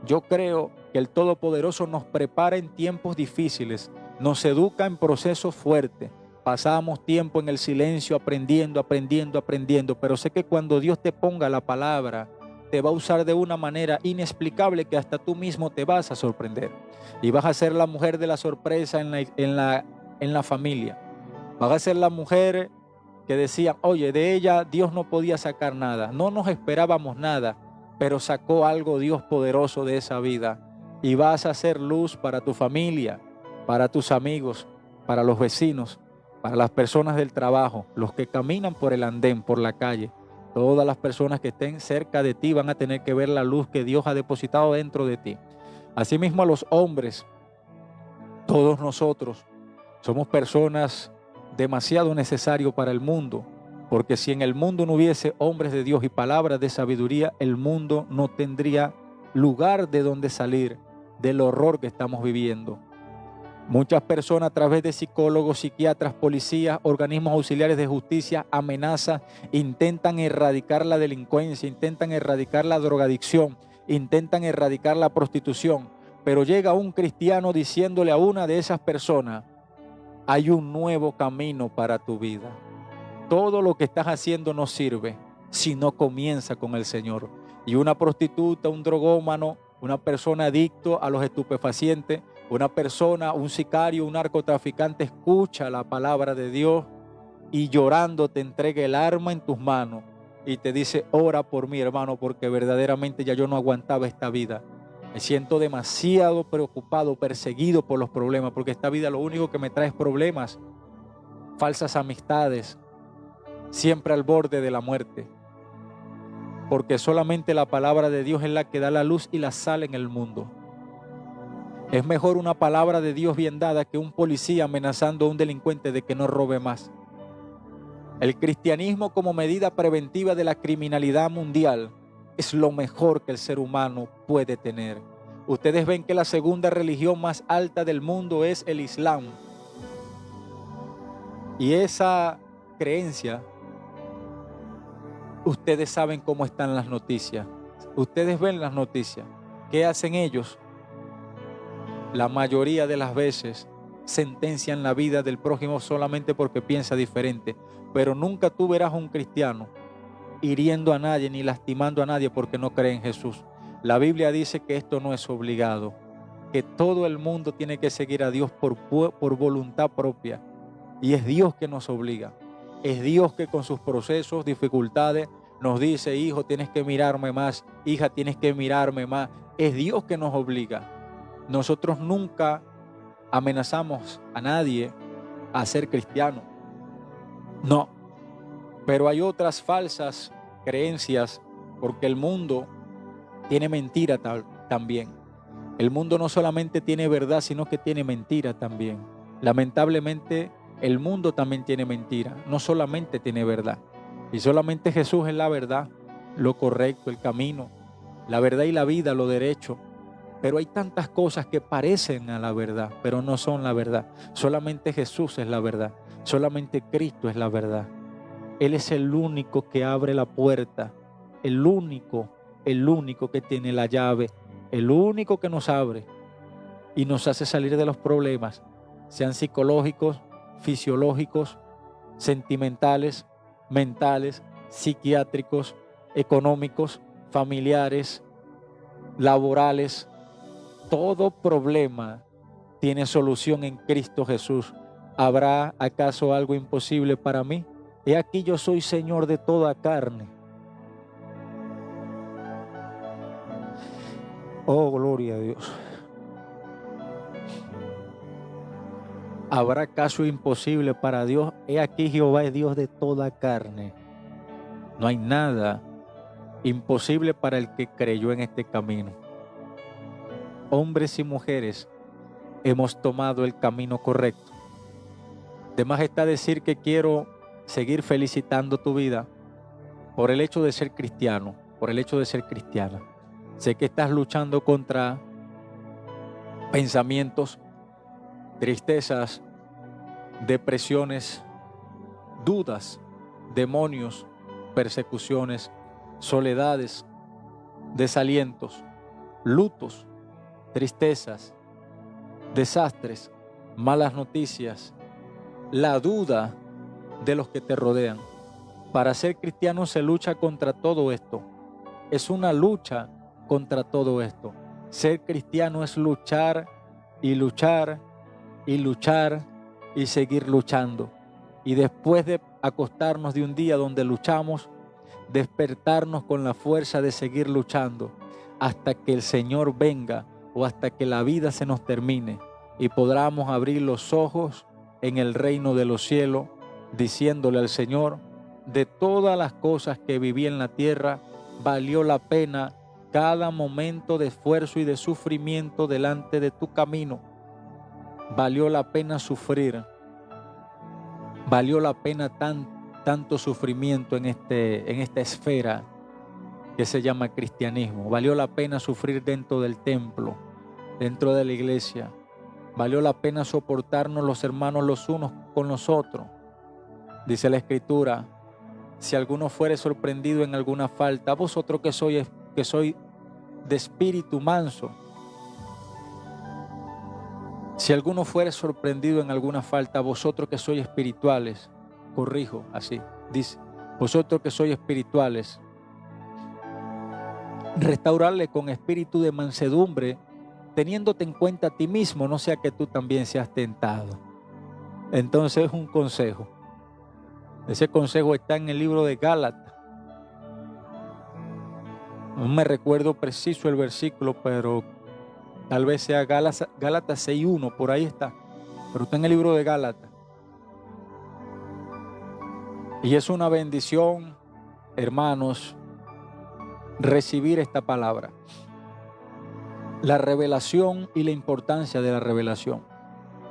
Yo creo que el Todopoderoso nos prepara en tiempos difíciles, nos educa en procesos fuertes. Pasamos tiempo en el silencio aprendiendo, pero sé que cuando Dios te ponga la palabra, te va a usar de una manera inexplicable que hasta tú mismo te vas a sorprender. Y vas a ser la mujer de la sorpresa en la familia. Vas a ser la mujer que decían, oye, de ella Dios no podía sacar nada. No nos esperábamos nada, pero sacó algo Dios poderoso de esa vida. Y vas a ser luz para tu familia, para tus amigos, para los vecinos, para las personas del trabajo, los que caminan por el andén, por la calle. Todas las personas que estén cerca de ti van a tener que ver la luz que Dios ha depositado dentro de ti. Asimismo a los hombres, todos nosotros somos personas demasiado necesarias para el mundo, porque si en el mundo no hubiese hombres de Dios y palabras de sabiduría, el mundo no tendría lugar de donde salir del horror que estamos viviendo. Muchas personas a través de psicólogos, psiquiatras, policías, organismos auxiliares de justicia, amenazas, intentan erradicar la delincuencia, intentan erradicar la drogadicción, intentan erradicar la prostitución. Pero llega un cristiano diciéndole a una de esas personas, hay un nuevo camino para tu vida. Todo lo que estás haciendo no sirve si no comienza con el Señor. Y una prostituta, un drogómano, una persona adicto a los estupefacientes, una persona, un sicario, un narcotraficante escucha la palabra de Dios y llorando te entrega el arma en tus manos y te dice, ora por mí, hermano, porque verdaderamente ya yo no aguantaba esta vida. Me siento demasiado preocupado, perseguido por los problemas, porque esta vida lo único que me trae es problemas, falsas amistades, siempre al borde de la muerte. Porque solamente la palabra de Dios es la que da la luz y la sal en el mundo. Es mejor una palabra de Dios bien dada que un policía amenazando a un delincuente de que no robe más. El cristianismo como medida preventiva de la criminalidad mundial es lo mejor que el ser humano puede tener. Ustedes ven que la segunda religión más alta del mundo es el Islam. Y esa creencia, ustedes saben cómo están las noticias. Ustedes ven las noticias. ¿Qué hacen ellos? La mayoría de las veces sentencian la vida del prójimo solamente porque piensa diferente. Pero nunca tú verás a un cristiano hiriendo a nadie ni lastimando a nadie porque no cree en Jesús. La Biblia dice que esto no es obligado, que todo el mundo tiene que seguir a Dios por voluntad propia. Y es Dios que nos obliga. Es Dios que con sus procesos, dificultades, nos dice, hijo, tienes que mirarme más, hija, tienes que mirarme más. Es Dios que nos obliga. Nosotros nunca amenazamos a nadie a ser cristiano. No. Pero hay otras falsas creencias, porque el mundo tiene mentira también. El mundo no solamente tiene verdad, sino que tiene mentira también. Lamentablemente, el mundo también tiene mentira, no solamente tiene verdad. Y solamente Jesús es la verdad, lo correcto, el camino, la verdad y la vida, lo derecho. Pero hay tantas cosas que parecen a la verdad, pero no son la verdad. Solamente Jesús es la verdad. Solamente Cristo es la verdad. Él es el único que abre la puerta. El único que tiene la llave. El único que nos abre y nos hace salir de los problemas, sean psicológicos, fisiológicos, sentimentales, mentales, psiquiátricos, económicos, familiares, laborales. Todo problema tiene solución en Cristo Jesús. ¿Habrá acaso algo imposible para mí? He aquí yo soy Señor de toda carne. Oh, gloria a Dios. ¿Habrá acaso imposible para Dios? He aquí Jehová es Dios de toda carne. No hay nada imposible para el que creyó en este camino. Hombres y mujeres, hemos tomado el camino correcto. De más está decir que quiero seguir felicitando tu vida por el hecho de ser cristiano, por el hecho de ser cristiana. Sé que estás luchando contra pensamientos, tristezas, depresiones, dudas, demonios, persecuciones, soledades, desalientos, lutos, tristezas, desastres, malas noticias, la duda de los que te rodean. Para ser cristiano se lucha contra todo esto. Es una lucha contra todo esto. Ser cristiano es luchar y luchar y luchar y seguir luchando. Y después de acostarnos de un día donde luchamos, despertarnos con la fuerza de seguir luchando hasta que el Señor venga o hasta que la vida se nos termine y podamos abrir los ojos en el reino de los cielos, diciéndole al Señor: de todas las cosas que viví en la tierra, valió la pena cada momento de esfuerzo y de sufrimiento delante de tu camino. Valió la pena sufrir. Valió la pena tanto sufrimiento en esta esfera que se llama cristianismo. Valió la pena sufrir dentro del templo, dentro de la iglesia. Valió la pena soportarnos los hermanos los unos con los otros. Dice la Escritura: si alguno fuere sorprendido en alguna falta, vosotros que sois de espíritu manso. Si alguno fuere sorprendido en alguna falta, vosotros que sois espirituales, corrijo así, dice, vosotros que sois espirituales, restaurarle con espíritu de mansedumbre, teniéndote en cuenta a ti mismo, no sea que tú también seas tentado. Entonces es un consejo. Ese consejo está en el libro de Gálatas. No me recuerdo preciso el versículo, pero tal vez sea Gálatas 6:1, por ahí está. Pero está en el libro de Gálatas. Y es una bendición, hermanos, recibir esta palabra. La revelación y la importancia de la revelación.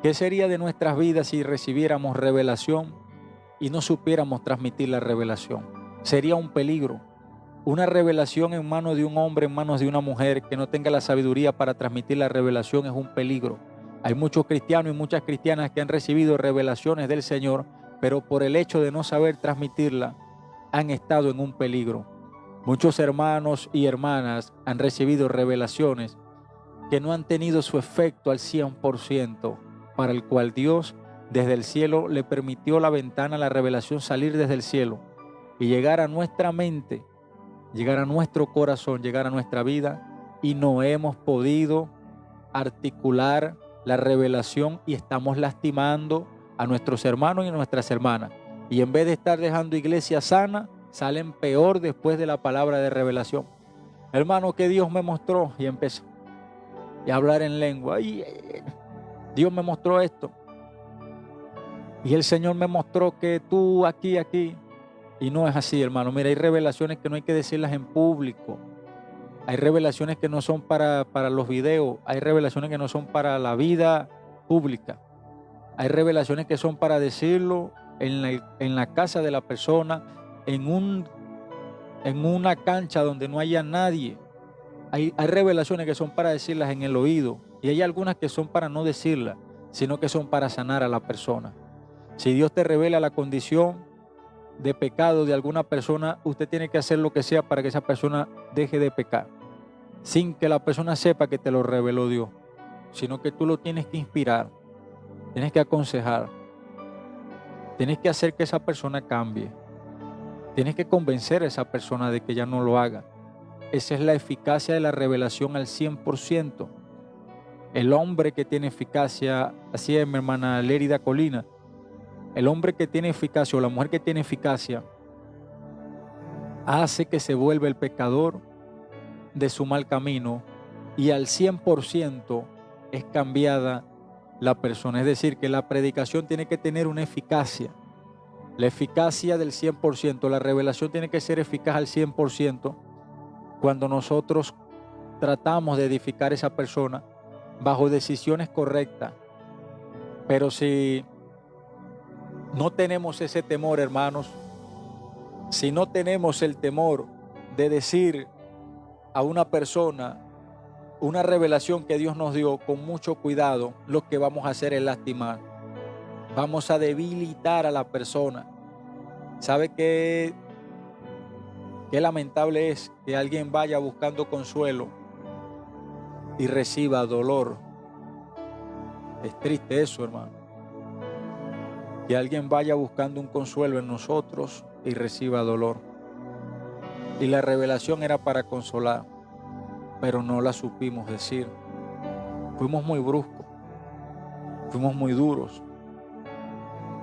¿Qué sería de nuestras vidas si recibiéramos revelación y no supiéramos transmitir la revelación? Sería un peligro. Una revelación en manos de un hombre, en manos de una mujer que no tenga la sabiduría para transmitir la revelación es un peligro. Hay muchos cristianos y muchas cristianas que han recibido revelaciones del Señor, pero por el hecho de no saber transmitirla, han estado en un peligro. Muchos hermanos y hermanas han recibido revelaciones que no han tenido su efecto al 100%, para el cual Dios desde el cielo le permitió la ventana, la revelación salir desde el cielo y llegar a nuestra mente, llegar a nuestro corazón, llegar a nuestra vida, y no hemos podido articular la revelación y estamos lastimando a nuestros hermanos y a nuestras hermanas. Y en vez de estar dejando iglesia sana, salen peor después de la palabra de revelación. Hermano, que Dios me mostró, y empezó a hablar en lengua. Y Dios me mostró esto. Y el Señor me mostró que tú aquí. Y no es así, hermano. Mira, hay revelaciones que no hay que decirlas en público. Hay revelaciones que no son para los videos. Hay revelaciones que no son para la vida pública. Hay revelaciones que son para decirlo en la casa de la persona, en una cancha donde no haya nadie. Hay revelaciones que son para decirlas en el oído y hay algunas que son para no decirlas, sino que son para sanar a la persona. Si Dios te revela la condición de pecado de alguna persona, usted tiene que hacer lo que sea para que esa persona deje de pecar, sin que la persona sepa que te lo reveló Dios, sino que tú lo tienes que inspirar, tienes que aconsejar, tienes que hacer que esa persona cambie, tienes que convencer a esa persona de que ya no lo haga. Esa es la eficacia de la revelación al 100%. El hombre que tiene eficacia, así es mi hermana Lérida Colina, el hombre que tiene eficacia o la mujer que tiene eficacia hace que se vuelva el pecador de su mal camino y al 100% es cambiada la persona. Es decir, que la predicación tiene que tener una eficacia, la eficacia del 100%. La revelación tiene que ser eficaz al 100% cuando nosotros tratamos de edificar a esa persona bajo decisiones correctas. Pero si no tenemos ese temor, hermanos, si no tenemos el temor de decir a una persona una revelación que Dios nos dio con mucho cuidado, lo que vamos a hacer es lastimar. Vamos a debilitar a la persona. ¿Sabe qué lamentable es que alguien vaya buscando consuelo y reciba dolor? Es triste eso, hermano. Que alguien vaya buscando un consuelo en nosotros y reciba dolor. Y la revelación era para consolar, pero no la supimos decir. Fuimos muy bruscos, fuimos muy duros,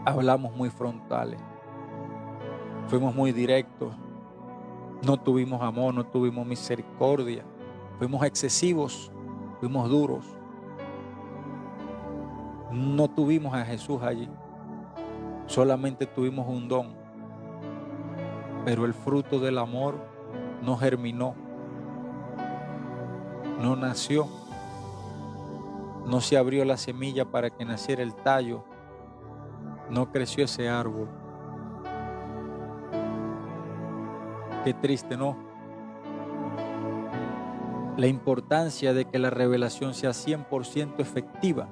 hablamos muy frontales, fuimos muy directos, no tuvimos amor, no tuvimos misericordia, fuimos excesivos, fuimos duros. No tuvimos a Jesús allí. Solamente tuvimos un don, pero el fruto del amor no germinó, no nació, no se abrió la semilla para que naciera el tallo, no creció ese árbol. Qué triste, ¿no? La importancia de que la revelación sea 100% efectiva.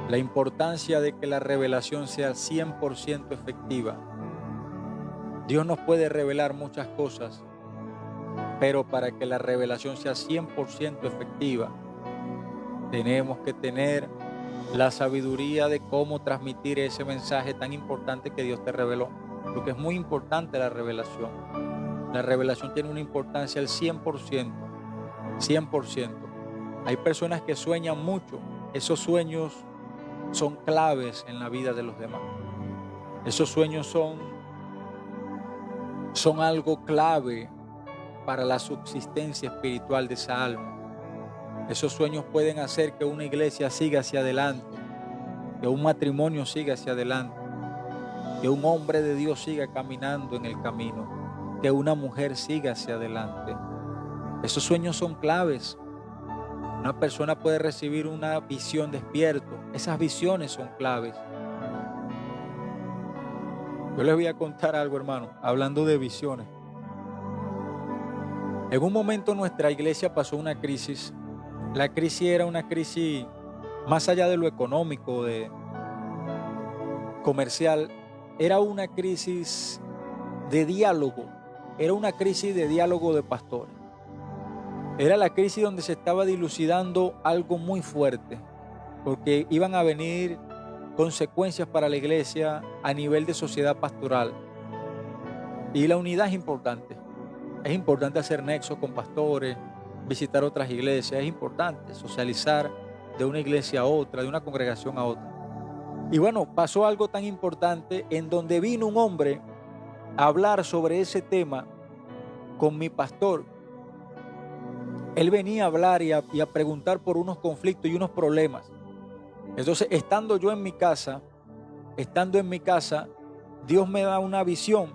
La importancia de que la revelación sea 100% efectiva. Dios nos puede revelar muchas cosas, pero para que la revelación sea 100% efectiva, tenemos que tener la sabiduría de cómo transmitir ese mensaje tan importante que Dios te reveló. Porque es muy importante la revelación. La revelación tiene una importancia al 100%. 100%. Hay personas que sueñan mucho. Esos sueños son claves en la vida de los demás. Esos sueños son algo clave para la subsistencia espiritual de esa alma. Esos sueños pueden hacer que una iglesia siga hacia adelante, que un matrimonio siga hacia adelante, que un hombre de Dios siga caminando en el camino, que una mujer siga hacia adelante. Esos sueños son claves. Una persona puede recibir una visión despierto. Esas visiones son claves. Yo les voy a contar algo, hermano, hablando de visiones. En un momento nuestra iglesia pasó una crisis. La crisis era una crisis más allá de lo económico, de comercial. Era una crisis de diálogo. Era una crisis de diálogo de pastores. Era la crisis donde se estaba dilucidando algo muy fuerte, porque iban a venir consecuencias para la iglesia a nivel de sociedad pastoral. Y la unidad es importante. Es importante hacer nexos con pastores, visitar otras iglesias. Es importante socializar de una iglesia a otra, de una congregación a otra. Y bueno, pasó algo tan importante en donde vino un hombre a hablar sobre ese tema con mi pastor. Él venía a hablar y a preguntar por unos conflictos y unos problemas. Entonces, estando en mi casa, Dios me da una visión.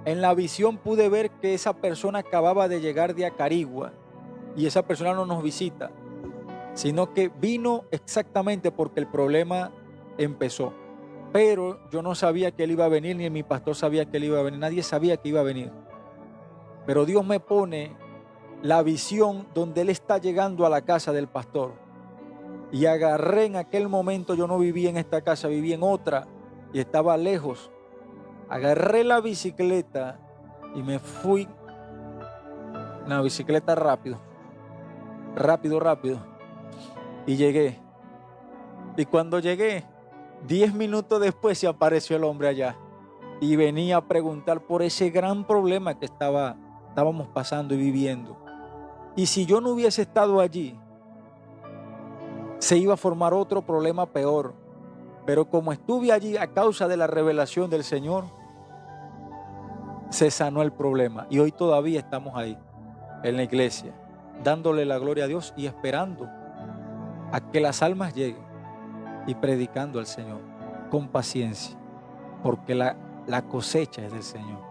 En la visión pude ver que esa persona acababa de llegar de Acarigua y esa persona no nos visita, sino que vino exactamente porque el problema empezó. Pero yo no sabía que él iba a venir, ni mi pastor sabía que él iba a venir, nadie sabía que iba a venir. Pero Dios me pone la visión donde él está llegando a la casa del pastor. Y agarré en aquel momento, yo no vivía en esta casa, vivía en otra y estaba lejos. Agarré la bicicleta y me fui en la bicicleta rápido. Y llegué. Y cuando llegué, 10 minutos después se apareció el hombre allá. Y venía a preguntar por ese gran problema que estábamos pasando y viviendo. Y si yo no hubiese estado allí, se iba a formar otro problema peor. Pero como estuve allí a causa de la revelación del Señor, se sanó el problema. Y hoy todavía estamos ahí, en la iglesia, dándole la gloria a Dios y esperando a que las almas lleguen y predicando al Señor con paciencia, porque la cosecha es del Señor.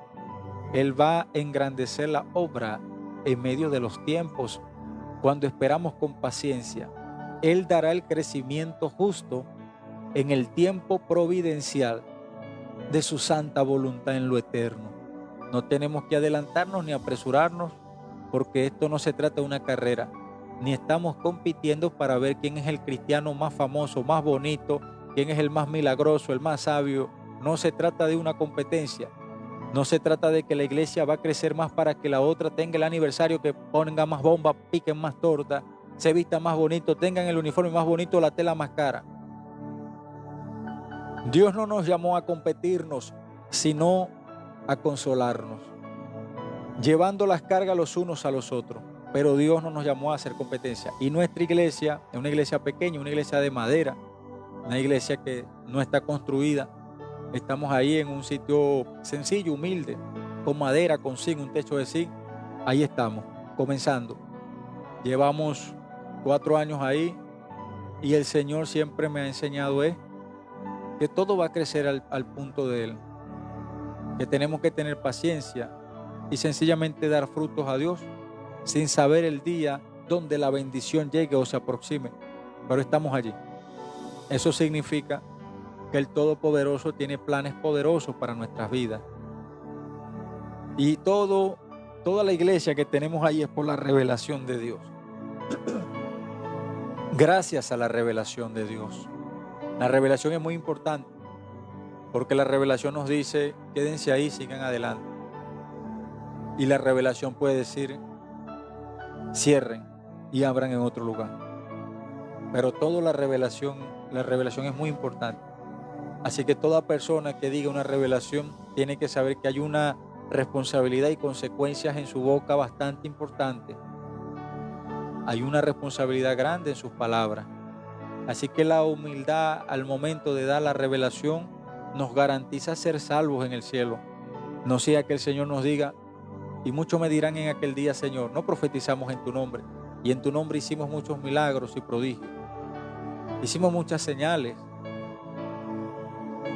Él va a engrandecer la obra en medio de los tiempos. Cuando esperamos con paciencia, Él dará el crecimiento justo en el tiempo providencial de su santa voluntad en lo eterno. No tenemos que adelantarnos ni apresurarnos, porque esto no se trata de una carrera, ni estamos compitiendo para ver quién es el cristiano más famoso, más bonito, quién es el más milagroso, el más sabio. No se trata de una competencia. No se trata de que la iglesia va a crecer más para que la otra tenga el aniversario, que ponga más bombas, piquen más torta, se vista más bonito, tengan el uniforme más bonito, la tela más cara. Dios no nos llamó a competirnos, sino a consolarnos, llevando las cargas los unos a los otros. Pero Dios no nos llamó a hacer competencia. Y nuestra iglesia es una iglesia pequeña, una iglesia de madera, una iglesia que no está construida. Estamos ahí en un sitio sencillo, humilde, con madera, con zinc, un techo de zinc. Ahí estamos, comenzando. Llevamos 4 años ahí y el Señor siempre me ha enseñado que todo va a crecer al punto de Él, que tenemos que tener paciencia y sencillamente dar frutos a Dios sin saber el día donde la bendición llegue o se aproxime, pero estamos allí. Eso significa que el Todopoderoso tiene planes poderosos para nuestras vidas. Y toda la iglesia que tenemos ahí es por la revelación de Dios. Gracias a la revelación de Dios. La revelación es muy importante, porque la revelación nos dice, quédense ahí, sigan adelante. Y la revelación puede decir, cierren y abran en otro lugar. Pero toda la revelación es muy importante. Así que toda persona que diga una revelación tiene que saber que hay una responsabilidad y consecuencias en su boca bastante importante. Hay una responsabilidad grande en sus palabras. Así que la humildad al momento de dar la revelación nos garantiza ser salvos en el cielo. No sea que el Señor nos diga, y muchos me dirán en aquel día, Señor, no profetizamos en tu nombre, y en tu nombre hicimos muchos milagros y prodigios. Hicimos muchas señales.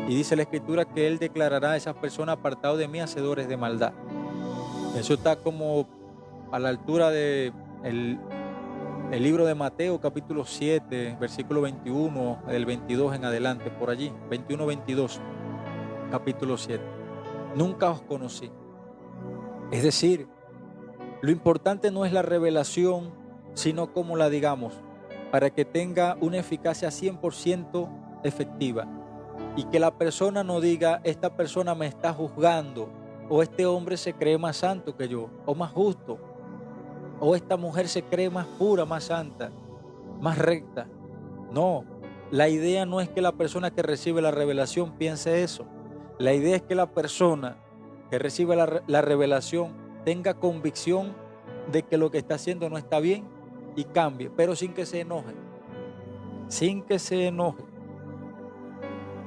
Y dice la Escritura que Él declarará a esas personas apartados de mí, hacedores de maldad. Eso está como a la altura de el libro de Mateo, capítulo 7, versículo 21, del 22 en adelante, por allí, 21-22, capítulo 7. Nunca os conocí. Es decir, lo importante no es la revelación, sino cómo la digamos, para que tenga una eficacia 100% efectiva. Y que la persona no diga, esta persona me está juzgando, o este hombre se cree más santo que yo, o más justo, o esta mujer se cree más pura, más santa, más recta. No, la idea no es que la persona que recibe la revelación piense eso. La idea es que la persona que recibe la revelación tenga convicción de que lo que está haciendo no está bien y cambie, pero sin que se enoje. Sin que se enoje.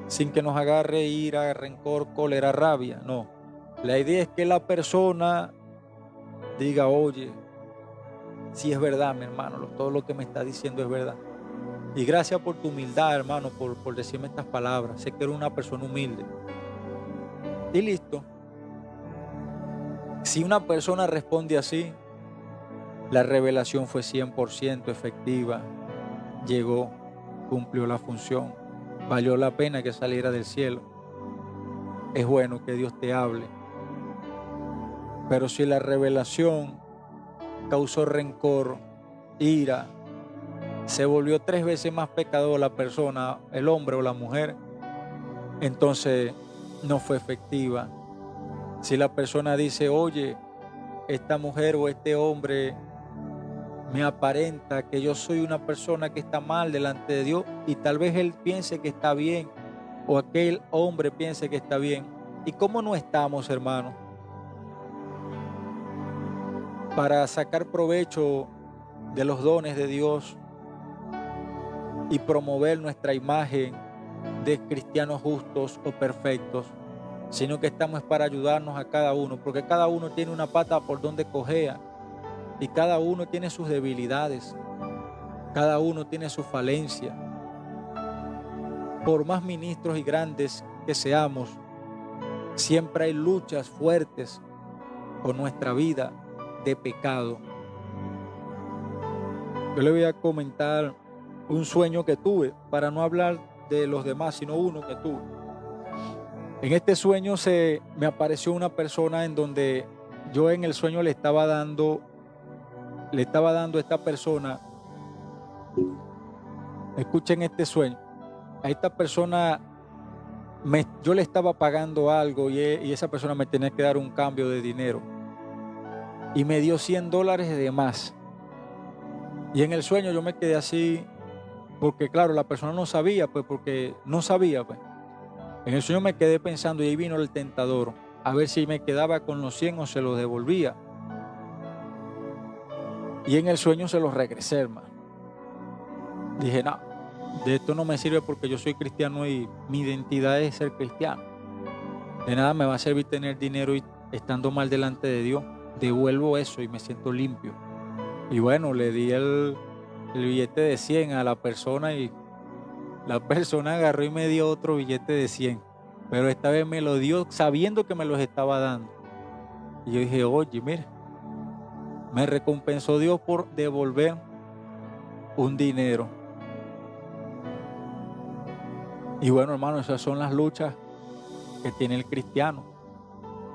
Sin que nos agarre ira, rencor, cólera, rabia. No. La idea es que la persona diga, oye, sí es verdad, mi hermano, todo lo que me está diciendo es verdad. Y gracias por tu humildad, hermano, por decirme estas palabras. Sé que eres una persona humilde. Y listo. Si una persona responde así, la revelación fue 100% efectiva. Llegó, cumplió la función. Valió la pena que saliera del cielo. Es bueno que Dios te hable. Pero si la revelación causó rencor, ira, se volvió 3 veces más pecador la persona, el hombre o la mujer, entonces no fue efectiva. Si la persona dice, oye, esta mujer o este hombre me aparenta que yo soy una persona que está mal delante de Dios, y tal vez él piense que está bien, o aquel hombre piense que está bien. ¿Y cómo no estamos, hermanos, para sacar provecho de los dones de Dios y promover nuestra imagen de cristianos justos o perfectos? Sino que estamos para ayudarnos a cada uno, porque cada uno tiene una pata por donde cojea, y cada uno tiene sus debilidades, cada uno tiene su falencia. Por más ministros y grandes que seamos, siempre hay luchas fuertes con nuestra vida de pecado. Yo le voy a comentar un sueño que tuve, para no hablar de los demás, sino uno que tuve. En este sueño me apareció una persona en donde yo en el sueño le estaba dando a esta persona, escuchen este sueño, a esta persona yo le estaba pagando algo y esa persona me tenía que dar un cambio de dinero, y me dio $100 de más. Y en el sueño yo me quedé así, porque claro, la persona no sabía, pues porque no sabía, pues. En el sueño me quedé pensando, y ahí vino el tentador, a ver si me quedaba con los 100 o se los devolvía. Y en el sueño se los regresé, hermano. Dije, no, de esto no me sirve, porque yo soy cristiano y mi identidad es ser cristiano. De nada me va a servir tener dinero y estando mal delante de Dios. Devuelvo eso y me siento limpio. Y bueno, le di el billete de 100 a la persona, y la persona agarró y me dio otro billete de 100, pero esta vez me lo dio sabiendo que me los estaba dando. Y yo dije, oye, mira, me recompensó Dios por devolver un dinero. Y bueno, hermano, esas son las luchas que tiene el cristiano.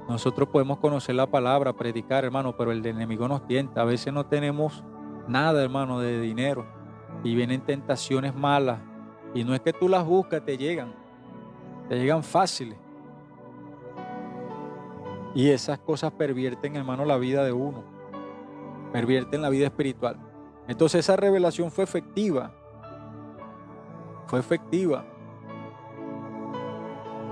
Nosotros podemos conocer la palabra, predicar, hermano, pero el enemigo nos tienta. A veces no tenemos nada, hermano, de dinero, y vienen tentaciones malas. Y no es que tú las buscas, te llegan fáciles. Y esas cosas pervierten, hermano, la vida de uno, pervierten la vida espiritual. Entonces esa revelación fue efectiva.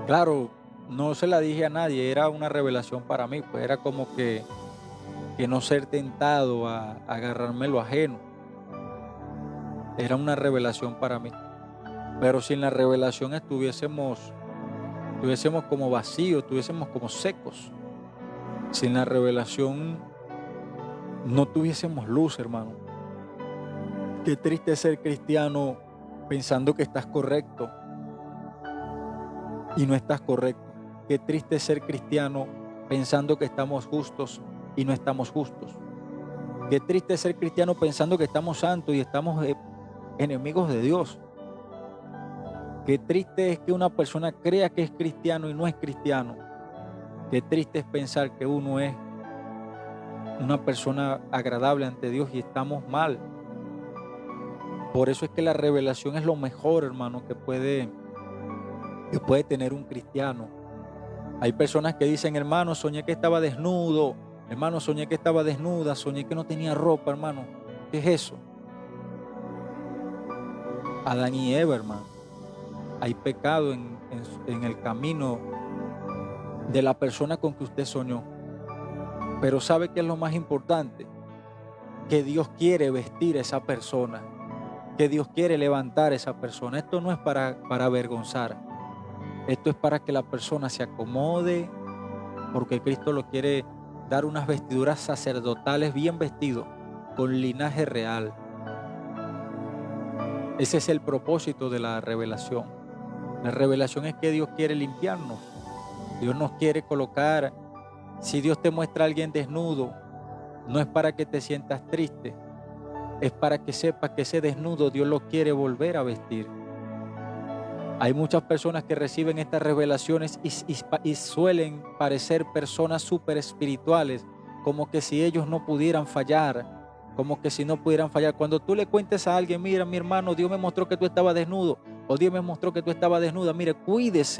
Claro, no se la dije a nadie, era una revelación para mí, pues era como que no ser tentado a agarrarme lo ajeno. Era una revelación para mí. Pero si en la revelación estuviésemos como vacíos, estuviésemos como secos. Si en la revelación no tuviésemos luz, hermano. Qué triste ser cristiano pensando que estás correcto y no estás correcto. Qué triste ser cristiano pensando que estamos justos y no estamos justos. Qué triste ser cristiano pensando que estamos santos y estamos enemigos de Dios. Qué triste es que una persona crea que es cristiano y no es cristiano. Qué triste es pensar que uno es una persona agradable ante Dios y estamos mal. Por eso es que la revelación es lo mejor, hermano, que puede tener un cristiano. Hay personas que dicen, hermano, soñé que estaba desnudo, hermano, soñé que estaba desnuda, soñé que no tenía ropa, hermano. ¿Qué es eso? Adán y Eva, hermano. Hay pecado en el camino de la persona con que usted soñó. Pero ¿sabe qué es lo más importante? Que Dios quiere vestir a esa persona, que Dios quiere levantar a esa persona. Esto no es para avergonzar, esto es para que la persona se acomode, porque Cristo lo quiere dar unas vestiduras sacerdotales, bien vestido, con linaje real. Ese es el propósito de la revelación. La revelación es que Dios quiere limpiarnos. Dios nos quiere colocar. Si Dios te muestra a alguien desnudo, no es para que te sientas triste, es para que sepas que ese desnudo Dios lo quiere volver a vestir. Hay muchas personas que reciben estas revelaciones y suelen parecer personas súper espirituales, como que si ellos no pudieran fallar, como que si no pudieran fallar. Cuando tú le cuentes a alguien, mira, mi hermano, Dios me mostró que tú estabas desnudo, o Dios me mostró que tú estabas desnuda, mire, cuídese